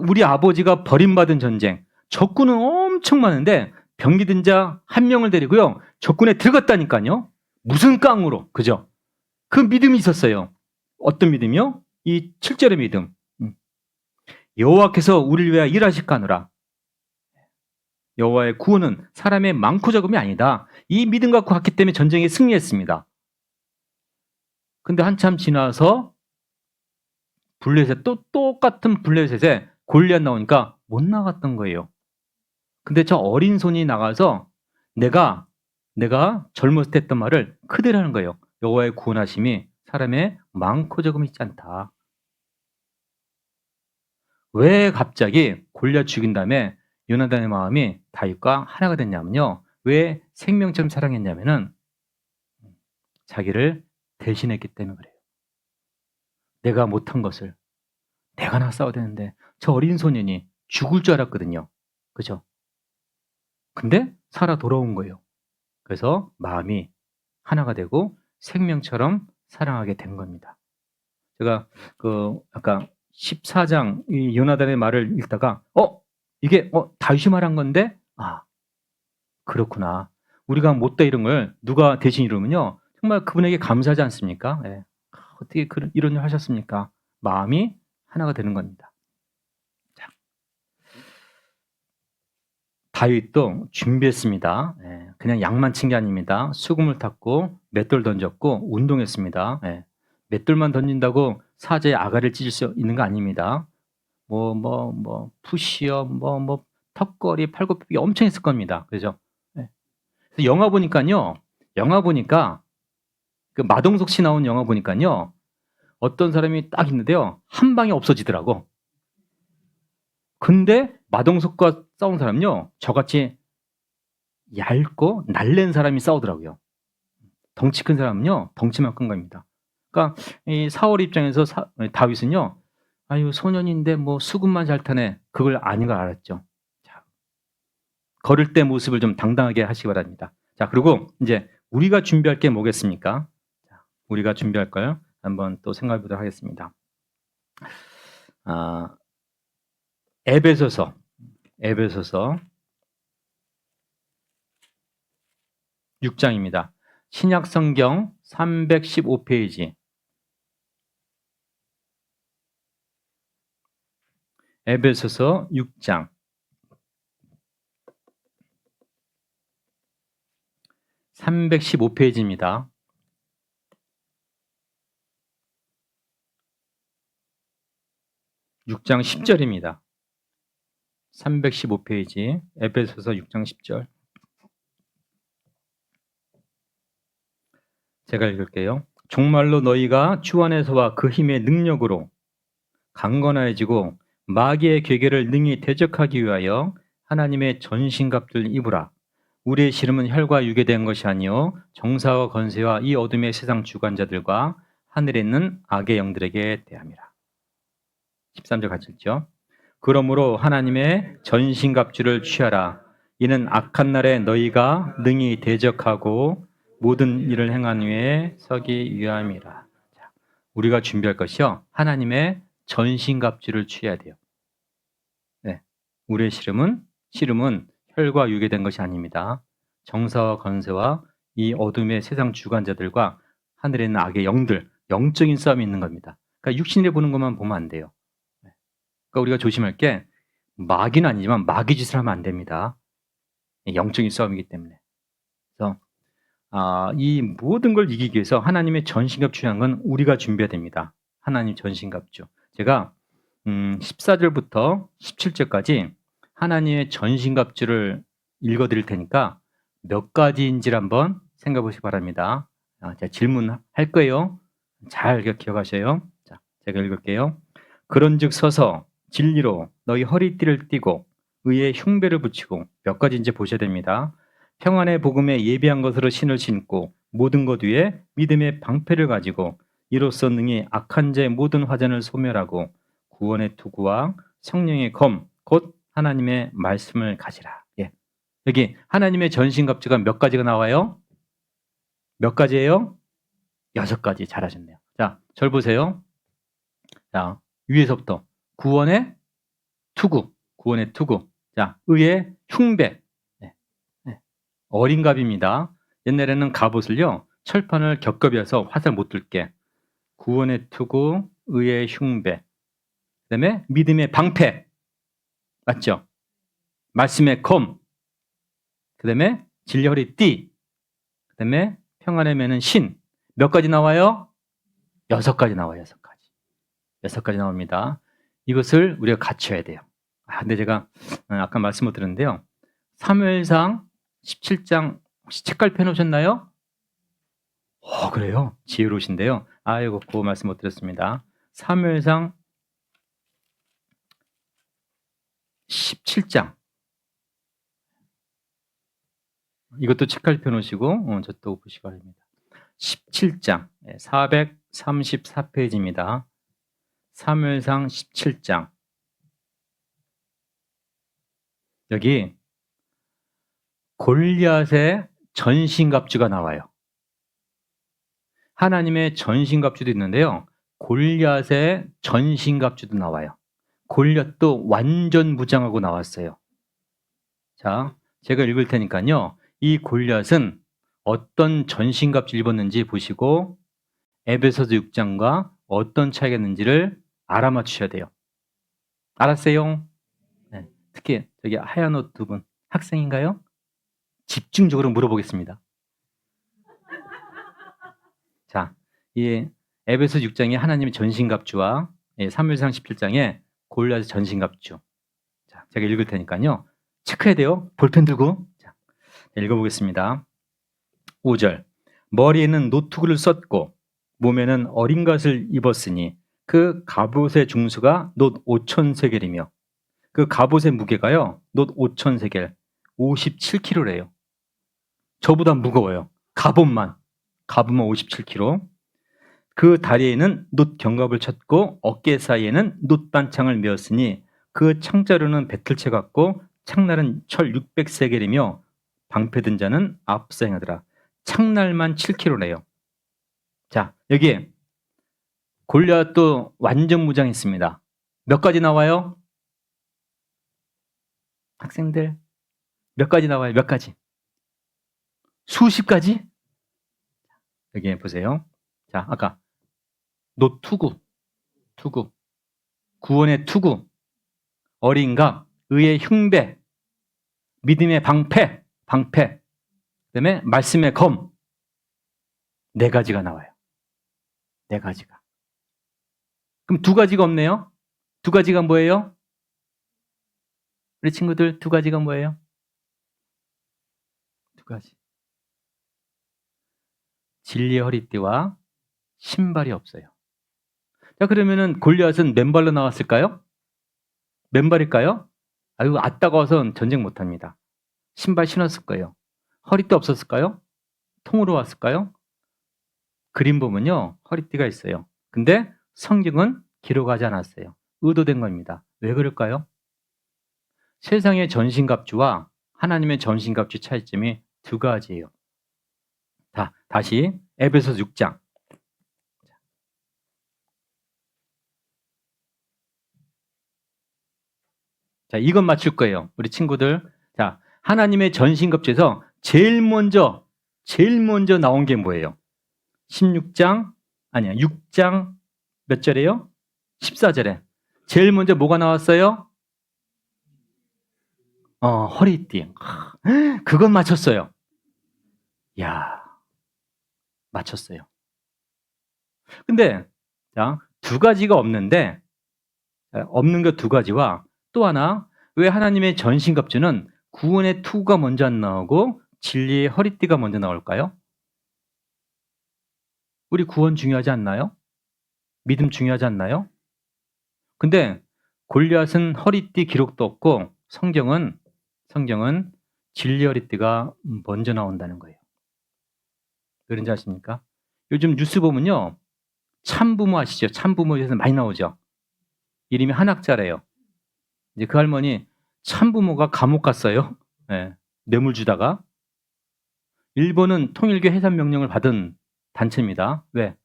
우리 아버지가 버림받은 전쟁, 적군은 엄청 많은데 병기든 자 한 명을 데리고요. 적군에 들어갔다니까요. 무슨 깡으로, 그죠? 그 믿음이 있었어요. 어떤 믿음이요? 이 7절의 믿음. 여호와께서 우리를 위하여 일하실까노라. 여호와의 구원은 사람의 많고 적음이 아니다. 이 믿음 갖고 갔기 때문에 전쟁에 승리했습니다. 근데 한참 지나서 블레셋, 또 똑같은 블레셋에 골리앗 나오니까 못 나갔던 거예요. 근데 저 어린 손이 나가서 내가 젊었을 때 했던 말을 그대로 하는 거예요. 여호와의 구원하심이 사람의 많고 적음이 있지 않다. 왜 갑자기 골리앗 죽인 다음에 요나단의 마음이 다윗과 하나가 됐냐면요. 왜 생명처럼 사랑했냐면은 자기를 대신했기 때문에 그래요. 내가 못한 것을 내가 나 싸워야 되는데 저 어린 소년이 죽을 줄 알았거든요. 그죠? 근데 살아 돌아온 거예요. 그래서 마음이 하나가 되고 생명처럼 사랑하게 된 겁니다. 제가 아까 14장 이 요나단의 말을 읽다가 이게 다윗이 말한 건데 그렇구나. 우리가 못다 이런 걸 누가 대신 이루면요. 정말 그분에게 감사하지 않습니까? 예. 어떻게 이런 일 하셨습니까? 마음이 하나가 되는 겁니다. 자. 다윗도 준비했습니다. 예. 그냥 양만 친 게 아닙니다. 수금을 탔고 맷돌 던졌고 운동했습니다. 예. 맷돌만 던진다고 사자의 아가를 찢을 수 있는 거 아닙니다. 푸시업, 턱걸이, 팔굽혀펴기 엄청 했을 겁니다. 그죠? 예. 영화 보니까 그 마동석 씨 나온 영화 보니까요. 어떤 사람이 딱 있는데요. 한 방에 없어지더라고. 근데 마동석과 싸운 사람은요. 저같이 얇고 날랜 사람이 싸우더라고요. 덩치 큰 사람은요. 덩치만 큰 겁니다. 그러니까 이 사울 입장에서 다윗은요. 아유 소년인데 수금만 잘 타네. 그걸 아닌 걸 알았죠. 자, 걸을 때 모습을 좀 당당하게 하시기 바랍니다. 자, 그리고 이제 우리가 준비할 게 뭐겠습니까? 자, 우리가 준비할 걸 한번 또 생각해 보도록 하겠습니다. 에베소서 6장입니다. 신약 성경 315페이지. 에베소서 6장 315페이지입니다. (6장 10절입니다) 315페이지 에베소서 6장 10절. 제가 읽을게요. 정말로 너희가 주 안에서와 그 힘의 능력으로 강건해지고 마귀의 괴계를 능히 대적하기 위하여 하나님의 전신갑주를 입으라. 우리의 시름은 혈과 육에 대한 것이 아니요 정사와 권세와 이 어둠의 세상 주관자들과 하늘에 있는 악의 영들에게 대함이라. 13절 같이 읽죠. 그러므로 하나님의 전신갑주를 취하라. 이는 악한 날에 너희가 능히 대적하고 모든 일을 행한 후에 서기 위함이라. 자, 우리가 준비할 것이요 하나님의 전신갑주를 취해야 돼요. 네, 우리의 시름은 혈과 육에 된 것이 아닙니다. 정사와 권세와 이 어둠의 세상 주관자들과 하늘에 있는 악의 영들, 영적인 싸움이 있는 겁니다. 그러니까 육신에 보는 것만 보면 안 돼요. 그러니까 우리가 조심할 게 마귀는 아니지만 마귀 짓을 하면 안 됩니다. 영적인 싸움이기 때문에. 그래서 이 모든 걸 이기기 위해서 하나님의 전신갑주 취하는 건 우리가 준비해야 됩니다. 하나님 전신갑주. 제가 14절부터 17절까지 하나님의 전신갑주를 읽어드릴 테니까 몇 가지인지를 한번 생각해 보시기 바랍니다. 제가 질문할 거예요. 잘 기억하셔요. 자, 제가 읽을게요. 그런즉 서서 진리로 너희 허리띠를 띠고 의의 흉배를 붙이고 몇 가지인지 보셔야 됩니다. 평안의 복음에 예비한 것으로 신을 신고 모든 것 위에 믿음의 방패를 가지고 이로써 능히 악한 자의 모든 화전을 소멸하고 구원의 투구와 성령의 검 곧 하나님의 말씀을 가지라. 예. 여기 하나님의 전신갑주가 몇 가지가 나와요? 몇 가지예요? 6가지. 잘하셨네요. 자, 절 보세요. 자, 위에서부터 구원의 투구. 자, 의의 흉배. 네. 어린 갑입니다. 옛날에는 갑옷을요 철판을 겹겹이어서 화살 못 들게. 구원의 투구, 의의 흉배. 그다음에 믿음의 방패. 맞죠? 말씀의 검. 그다음에 진리 허리띠. 그다음에 평안의 매는 신. 몇 가지 나와요? 6가지 나와요. 6가지 나옵니다. 이것을 우리가 갖춰야 돼요. 근데 제가 아까 말씀 못 드렸는데요. 사무엘상 17장 혹시 책갈 펴놓으셨나요? 그래요? 지혜로우신데요. 아이고, 그 말씀 못 드렸습니다. 사무엘상 17장. 이것도 책갈 펴놓으시고 저도 보시기 바랍니다. 17장 434페이지입니다. 사무엘상 17장. 여기 골리앗의 전신갑주가 나와요. 하나님의 전신갑주도 있는데요. 골리앗의 전신갑주도 나와요. 골리앗도 완전 무장하고 나왔어요. 자, 제가 읽을 테니까요. 이 골리앗은 어떤 전신갑주 입었는지 보시고 에베소서 6장과 어떤 차이가 있는지를 알아맞추셔야 돼요. 알았어요? 네. 특히 저기 하얀 옷 2분 학생인가요? 집중적으로 물어보겠습니다. 자, 이 에베소 6장에 하나님의 전신갑주와 사무엘상 17장에 골리앗의 전신갑주. 자, 제가 읽을 테니까요. 체크해야 돼요. 볼펜 들고. 자, 읽어보겠습니다. 5절. 머리에는 노투구를 썼고 몸에는 어린 갓을 입었으니 그 갑옷의 중수가 놋 5,000세겔이며 그 갑옷의 무게가요. 놋 5,000세겔 57kg래요. 저보다 무거워요. 갑옷만 57kg. 그 다리에는 놋 견갑을 쳤고 어깨 사이에는 놋 반창을 메었으니 그 창자루는 배틀채 같고 창날은 철 600세겔이며 방패 든 자는 앞서 행하더라. 창날만 7kg래요. 자, 여기에 골리앗도 완전 무장했습니다. 몇 가지 나와요? 학생들 몇 가지 나와요? 몇 가지? 수십 가지? 여기 보세요. 자, 아까 노투구, 구원의 투구, 어린 갑, 의의 흉배, 믿음의 방패, 그다음에 말씀의 검. 4가지가 나와요. 4가지가. 그럼 2가지가 없네요. 2가지가 뭐예요? 우리 친구들 2가지가 뭐예요? 2가지. 진리의 허리띠와 신발이 없어요. 자, 그러면은 골리앗은 맨발로 나왔을까요? 맨발일까요? 아유, 따가워서 전쟁 못합니다. 신발 신었을 거예요. 허리띠 없었을까요? 통으로 왔을까요? 그림 보면요, 허리띠가 있어요. 근데 성경은 기록하지 않았어요. 의도된 겁니다. 왜 그럴까요? 세상의 전신갑주와 하나님의 전신갑주 차이점이 두 가지예요. 다시 에베소서 6장. 자, 이건 맞출 거예요. 우리 친구들. 자, 하나님의 전신갑주에서 제일 먼저 나온 게 뭐예요? 16장, 아니야, 6장 몇 절이에요? 14절에. 제일 먼저 뭐가 나왔어요? 허리띠. 그건 맞췄어요. 야, 맞췄어요. 근데, 자, 두 가지가 없는데, 없는 것 두 가지와 또 하나, 왜 하나님의 전신갑주는 구원의 투구가 먼저 안 나오고 진리의 허리띠가 먼저 나올까요? 우리 구원 중요하지 않나요? 믿음 중요하지 않나요? 근데 골리앗은 허리띠 기록도 없고 성경은 진리 허리띠가 먼저 나온다는 거예요. 왜 그런지 아십니까? 요즘 뉴스 보면요, 참부모 아시죠? 참부모에서 많이 나오죠. 이름이 한학자래요. 이제 그 할머니 참부모가 감옥 갔어요. 네, 뇌물 주다가. 일본은 통일교 해산 명령을 받은 단체입니다. 왜?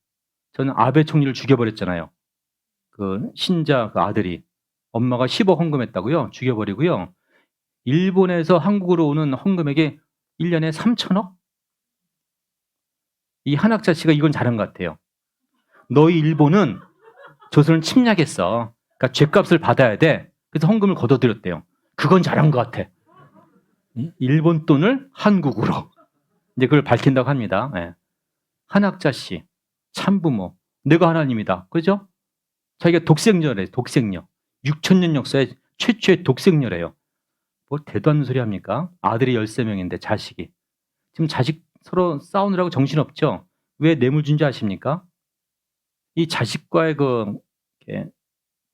저는 아베 총리를 죽여버렸잖아요. 그 신자 그 아들이 엄마가 10억 헌금했다고요. 죽여버리고요. 일본에서 한국으로 오는 헌금액이 1년에 3천억? 이 한학자 씨가 이건 잘한 것 같아요. 너희 일본은 조선을 침략했어. 그러니까 죗값을 받아야 돼. 그래서 헌금을 걷어들였대요. 그건 잘한 것 같아. 일본 돈을 한국으로. 이제 그걸 밝힌다고 합니다. 네. 한학자 씨, 참부모, 내가 하나님이다. 그죠? 자기가 독생녀래, 독생녀. 6,000년 역사의 최초의 독생녀래요. 뭐 대도 않는 소리 합니까? 아들이 13명인데 자식이. 지금 자식 서로 싸우느라고 정신없죠? 왜 뇌물 준지 아십니까? 이 자식과의 그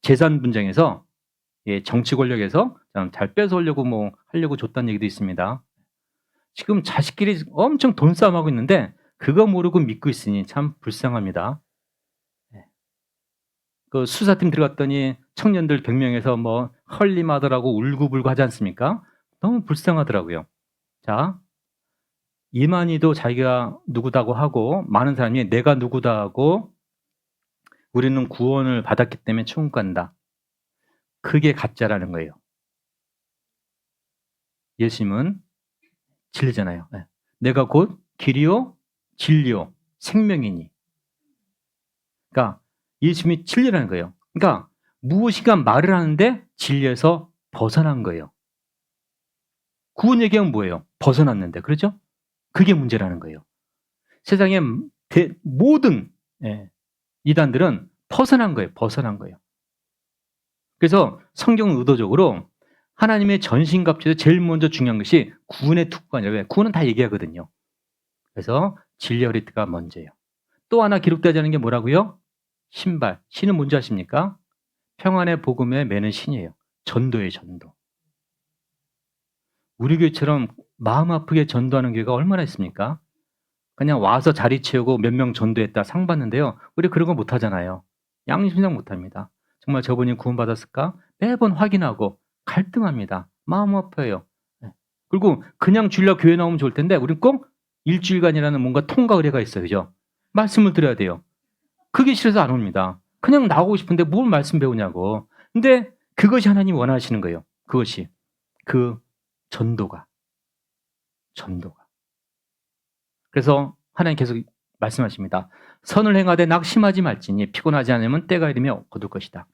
재산 분쟁에서 정치 권력에서 잘 뺏어오려고 뭐 하려고 줬다는 얘기도 있습니다. 지금 자식끼리 엄청 돈 싸움하고 있는데 그거 모르고 믿고 있으니 참 불쌍합니다. 그 수사팀 들어갔더니 청년들 100명에서 뭐 헐림하더라고 울고불고 하지 않습니까? 너무 불쌍하더라고요. 자, 이만희도 자기가 누구다고 하고 많은 사람이 내가 누구다 하고 우리는 구원을 받았기 때문에 천국 간다. 그게 가짜라는 거예요. 예수님은 진리잖아요. 네. 내가 곧 길이요 진리요 생명이니. 그러니까 예수님이 진리라는 거예요. 그러니까 무엇인가 말을 하는데 진리에서 벗어난 거예요. 구원 얘기하면 뭐예요? 벗어났는데. 그렇죠? 그게 문제라는 거예요. 세상의 모든 이단들은 벗어난 거예요. 벗어난 거예요. 그래서 성경은 의도적으로 하나님의 전신갑주에서 제일 먼저 중요한 것이 구원의 특구가 아니라 구원은 다 얘기하거든요. 그래서 진리 허리띠가 먼저예요. 또 하나 기록되지 않은 게 뭐라고요? 신발. 신은 뭔지 아십니까? 평안의 복음에 매는 신이에요. 전도예요. 전도. 우리 교회처럼 마음 아프게 전도하는 교회가 얼마나 있습니까? 그냥 와서 자리 채우고 몇 명 전도했다 상 받는데요. 우리 그런 거 못하잖아요. 양심상 못합니다. 정말 저분이 구원받았을까? 매번 확인하고 갈등합니다. 마음 아파요. 그리고 그냥 주일날 교회 나오면 좋을 텐데 우리는 꼭 일주일간이라는 뭔가 통과 의례가 있어요. 그죠? 말씀을 들어야 돼요. 그게 싫어서 안 옵니다. 그냥 나오고 싶은데 뭘 말씀 배우냐고. 근데 그것이 하나님 원하시는 거예요. 그것이. 그 전도가. 그래서 하나님 계속 말씀하십니다. 선을 행하되 낙심하지 말지니 피곤하지 않으면 때가 이르며 거둘 것이다.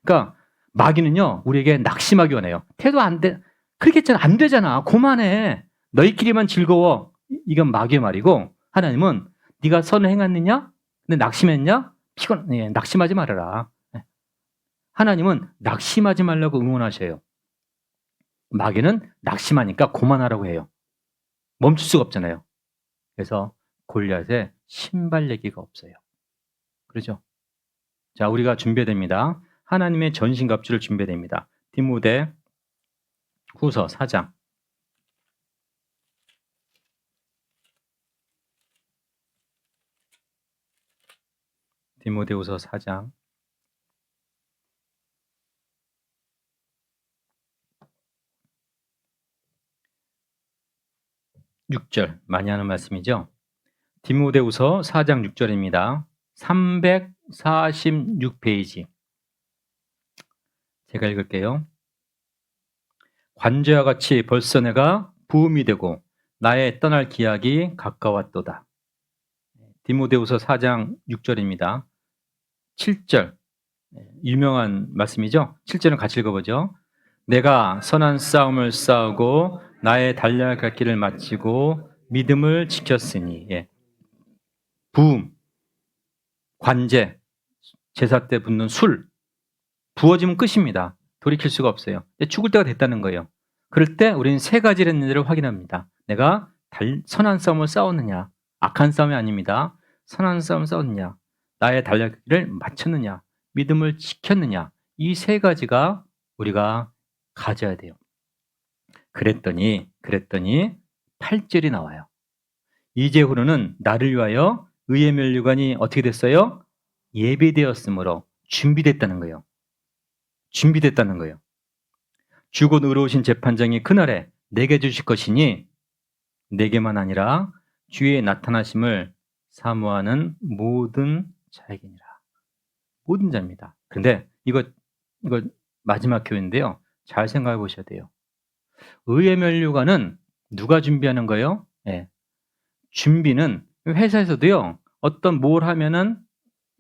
그러니까 마귀는요 우리에게 낙심하기 원해요. 태도 안 돼. 그렇게 했잖아. 안 되잖아. 그만해. 너희끼리만 즐거워. 이건 마귀의 말이고 하나님은 네가 선을 행했느냐? 근데 낙심했냐? 낙심하지 말아라. 하나님은 낙심하지 말라고 응원하셔요. 마귀는 낙심하니까 그만하라고 해요. 멈출 수가 없잖아요. 그래서 골리앗의 신발 얘기가 없어요. 그렇죠? 자, 우리가 준비됩니다. 하나님의 전신갑주를 준비됩니다. 디모데 후서 4장. 디모데후서 4장 6절, 많이 하는 말씀이죠. 디모데후서 4장 6절입니다. 346페이지. 제가 읽을게요. 관제와 같이 벌써 내가 부음이 되고 나의 떠날 기약이 가까웠도다. 디모데후서 4장 6절입니다. 7절, 유명한 말씀이죠. 7절은 같이 읽어보죠. 내가 선한 싸움을 싸우고 나의 달려야 할 길을 마치고 믿음을 지켰으니. 부음, 관제, 제사 때 붓는 술, 부어지면 끝입니다. 돌이킬 수가 없어요. 죽을 때가 됐다는 거예요. 그럴 때 우리는 세 가지를 했는지를 확인합니다. 내가 선한 싸움을 싸웠느냐, 악한 싸움이 아닙니다. 선한 싸움을 싸웠느냐, 나의 달려야 할 길을 마쳤느냐, 믿음을 지켰느냐, 이 세 가지가 우리가 가져야 돼요. 그랬더니 8절이 나와요. 이제후로는 나를 위하여 의의 면류관이 어떻게 됐어요? 예비되었으므로 준비됐다는 거예요. 준비됐다는 거예요. 주곧 의로우신 재판장이 그날에 내게 주실 것이니 내게만 아니라 주의 나타나심을 사모하는 모든 자에게니라. 모든 자입니다. 그런데 이거 마지막 교회인데요. 잘 생각해 보셔야 돼요. 의의 면류관은 누가 준비하는 거예요? 준비는 회사에서도요. 어떤 뭘 하면은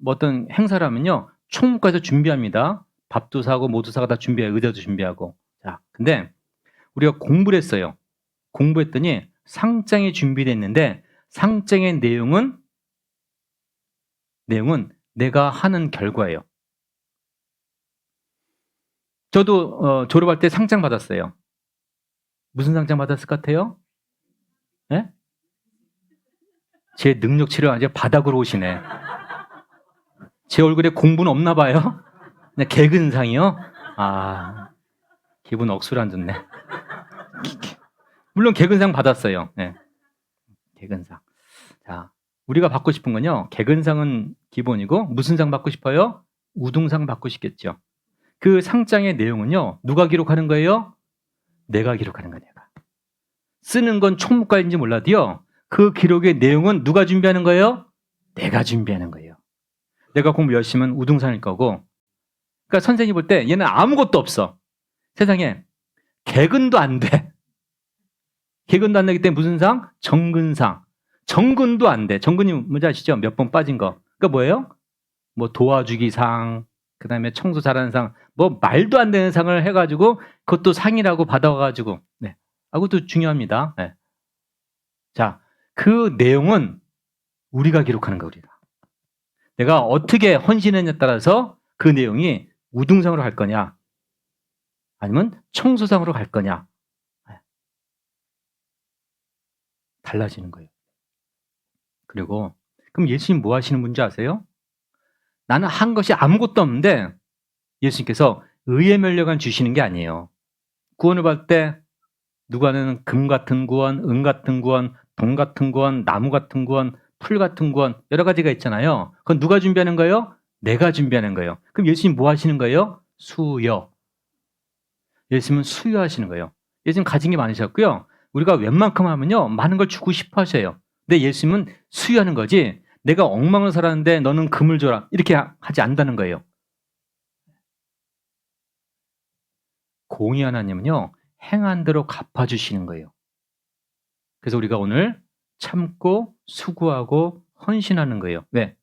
어떤 행사를 하면요. 총무과에서 준비합니다. 밥도 사고 모두 사고 다 준비해요. 의자도 준비하고. 자, 근데 우리가 공부를 했어요. 공부했더니 상장이 준비됐는데 상장의 내용은 내가 하는 결과예요. 저도 졸업할 때 상장 받았어요. 무슨 상장 받았을 것 같아요? 네? 제 능력치를 아주 바닥으로 오시네. 제 얼굴에 공부는 없나 봐요? 그냥 개근상이요? 아, 기분 억수로 안 좋네. 물론 개근상 받았어요. 네. 개근상. 자, 우리가 받고 싶은 건요. 개근상은 기본이고 무슨 상 받고 싶어요? 우등상 받고 싶겠죠. 그 상장의 내용은요. 누가 기록하는 거예요? 내가 기록하는 거예요. 내가. 쓰는 건 총무과인지 몰라도요. 그 기록의 내용은 누가 준비하는 거예요? 내가 준비하는 거예요. 내가 공부 열심히 하면 우등상일 거고. 그러니까 선생님이 볼 때 얘는 아무것도 없어. 세상에 개근도 안 돼. 개근도 안 되기 때문에 무슨 상? 정근상. 정근도 안 돼. 정근이 뭔지 아시죠? 몇 번 빠진 거. 그러니까 뭐예요? 뭐 도와주기 상, 그 다음에 청소 잘하는 상, 뭐 말도 안 되는 상을 해가지고 그것도 상이라고 받아가지고. 네. 아, 그것도 중요합니다. 네. 자, 그 내용은 우리가 기록하는 거, 우리가. 내가 어떻게 헌신했냐에 따라서 그 내용이 우등상으로 갈 거냐, 아니면 청소상으로 갈 거냐, 달라지는 거예요. 그리고 그럼 예수님 뭐 하시는 분인지 아세요? 나는 한 것이 아무것도 없는데 예수님께서 의의 면류관 주시는 게 아니에요. 구원을 받을 때 누가는 금 같은 구원, 은 같은 구원, 돈 같은 구원, 나무 같은 구원, 풀 같은 구원 여러 가지가 있잖아요. 그건 누가 준비하는 거예요? 내가 준비하는 거예요. 그럼 예수님 뭐 하시는 거예요? 수여. 예수님은 수여하시는 거예요. 예수님 가진 게 많으셨고요. 우리가 웬만큼 하면요 많은 걸 주고 싶어 하셔요. 근데 예수님은 수여하는 거지 내가 엉망을 살았는데 너는 금을 줘라 이렇게 하지 않는다는 거예요. 공의 하나님은요 행한 대로 갚아주시는 거예요. 그래서 우리가 오늘 참고 수고하고 헌신하는 거예요. 왜?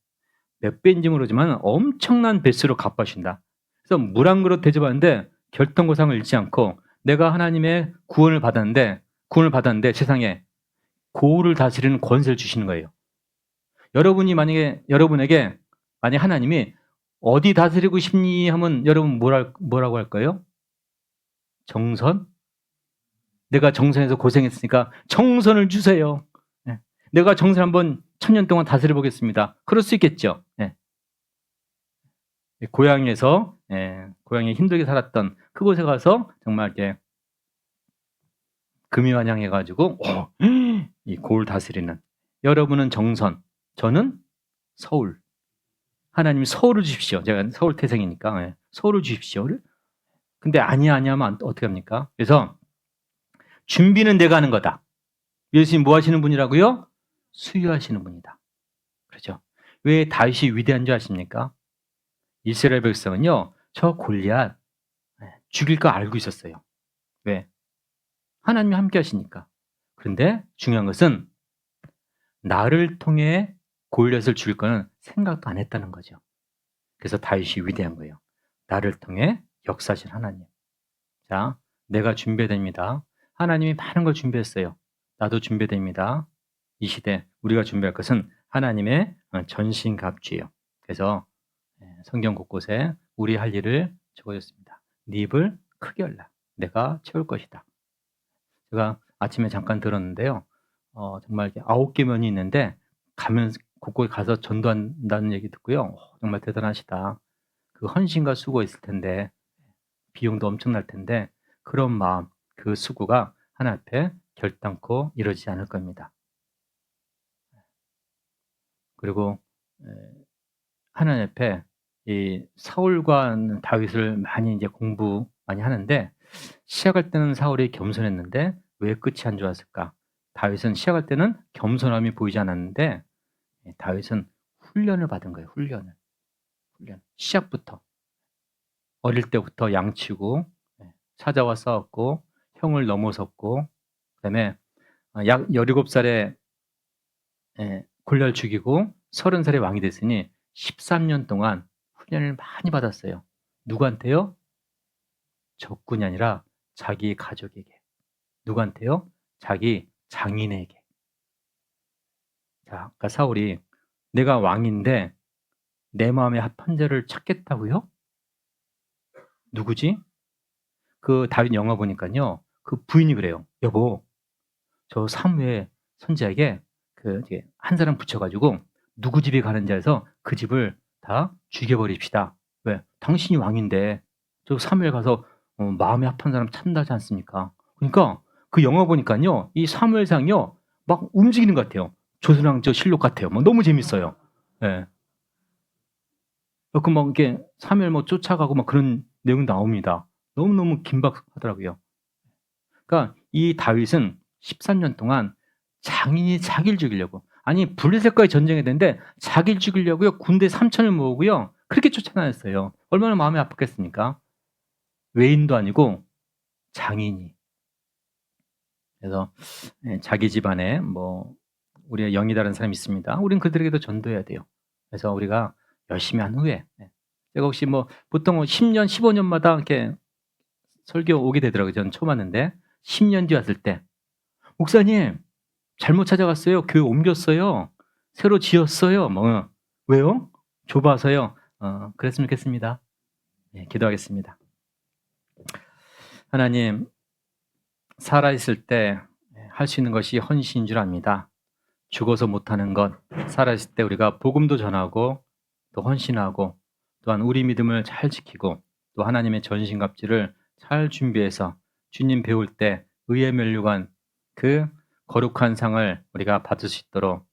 몇 배인지 모르지만 엄청난 배수로 갚아주신다. 그래서 물 한 그릇 대접하는데 결통고상을 잃지 않고 내가 하나님의 구원을 받았는데 세상에 고울을 다스리는 권세를 주시는 거예요. 여러분에게 만약 하나님이 어디 다스리고 싶니 하면 여러분 뭐라고 할까요? 정선? 내가 정선에서 고생했으니까 정선을 주세요. 내가 정선 한번 1000년 동안 다스려 보겠습니다. 그럴 수 있겠죠. 고향에서 고향에 힘들게 살았던 그곳에 가서 정말 이렇게 금이환영해가지고 이 고을 다스리는 여러분은 정선, 저는 서울. 하나님 서울을 주십시오. 제가 서울 태생이니까 예. 서울을 주십시오. 근데 아니야 하면 어떻게 합니까? 그래서 준비는 내가 하는 거다. 예수님 뭐 하시는 분이라고요? 수유하시는 분이다. 그렇죠? 왜 다윗이 위대한 줄 아십니까? 이스라엘 백성은요, 저 골리앗 죽일 거 알고 있었어요. 왜? 하나님이 함께 하시니까. 그런데 중요한 것은 나를 통해 골리앗을 죽일 거는 생각도 안 했다는 거죠. 그래서 다윗이 위대한 거예요. 나를 통해 역사하신 하나님. 자, 내가 준비됩니다. 하나님이 많은 걸 준비했어요. 나도 준비됩니다. 이 시대 우리가 준비할 것은 하나님의 전신갑주예요. 그래서 성경 곳곳에 우리 할 일을 적어줬습니다. 네 입을 크게 열라. 내가 채울 것이다. 제가 아침에 잠깐 들었는데요. 정말 9계명이 있는데 가면 곳곳에 가서 전도한다는 얘기 듣고요. 정말 대단하시다. 그 헌신과 수고 있을 텐데 비용도 엄청날 텐데 그런 마음, 그 수고가 하나 앞에 결단코 이루어지지 않을 겁니다. 그리고 하나님 앞에 이 사울과 다윗을 많이 이제 공부 많이 하는데 시작할 때는 사울이 겸손했는데 왜 끝이 안 좋았을까? 다윗은 시작할 때는 겸손함이 보이지 않았는데 다윗은 훈련을 받은 거예요. 훈련. 시작부터 어릴 때부터 양치고 사자와 싸웠고 형을 넘어섰고 그다음에 약 17살에 골리앗 죽이고 30살에 왕이 됐으니 13년 동안 훈련을 많이 받았어요. 누구한테요? 적군이 아니라 자기 가족에게. 누구한테요? 자기 장인에게. 자, 그러니까 사울이 내가 왕인데 내 마음에 합한 자를 찾겠다고요? 누구지? 그 다윗 영화 보니까요. 그 부인이 그래요. 여보, 저 사무엘 선지자에게 한 사람 붙여가지고 누구 집에 가는지 해서 그 집을 다 죽여버립시다. 왜? 당신이 왕인데 저 사무엘 가서 마음에 합한 사람 찾는다지 않습니까? 그러니까 그 영화 보니까요. 이 사무엘상이요. 막 움직이는 것 같아요. 조선왕 저 실록 같아요. 막 너무 재밌어요. 예. 그 막 이렇게 사무엘 뭐 쫓아가고 막 그런 내용 나옵니다. 너무너무 긴박하더라고요. 그러니까 이 다윗은 13년 동안 장인이 자기를 죽이려고 아니 블레셋과의 전쟁이 됐는데 자기를 죽이려고요. 군대 3천을 모으고요. 그렇게 쫓아다녔어요. 얼마나 마음이 아팠겠습니까? 외인도 아니고 장인이. 그래서 자기 집안에 뭐 우리가 영이 다른 사람이 있습니다. 우리는 그들에게도 전도해야 돼요. 그래서 우리가 열심히 한 후에 제가 혹시 뭐 보통 10년, 15년마다 이렇게 설교 오게 되더라고요. 저는 처음 왔는데 10년 뒤 왔을 때 목사님 잘못 찾아갔어요. 교회 옮겼어요. 새로 지었어요. 뭐 왜요? 좁아서요. 그랬으면 좋겠습니다. 기도하겠습니다. 하나님, 살아있을 때 할 수 있는 것이 헌신인 줄 압니다. 죽어서 못하는 것, 살아있을 때 우리가 복음도 전하고 또 헌신하고 또한 우리 믿음을 잘 지키고 또 하나님의 전신갑주를 잘 준비해서 주님 배울 때 의의 면류관 그 거룩한 상을 우리가 받을 수 있도록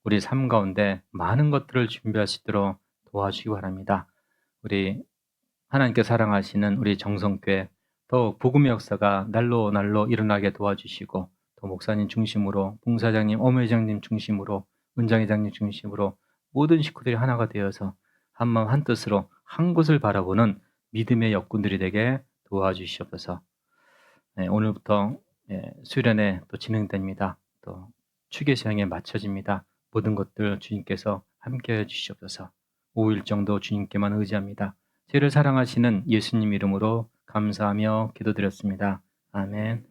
우리 삶 가운데 많은 것들을 준비할 수 있도록 도와주시기 바랍니다. 우리 하나님께 사랑하시는 우리 정성교회 더욱 복음의 역사가 날로 일어나게 도와주시고 또 목사님 중심으로 봉사장님, 어머회장님 중심으로 은장회장님 중심으로 모든 식구들이 하나가 되어서 한마음 한뜻으로 한 곳을 바라보는 믿음의 역군들이 되게 도와주시옵소서. 오늘부터 수련회 또 진행됩니다. 또 추계 시행에 맞춰집니다. 모든 것들 주님께서 함께해 주시옵소서. 5일 정도 주님께만 의지합니다. 저희를 사랑하시는 예수님 이름으로 감사하며 기도드렸습니다. 아멘.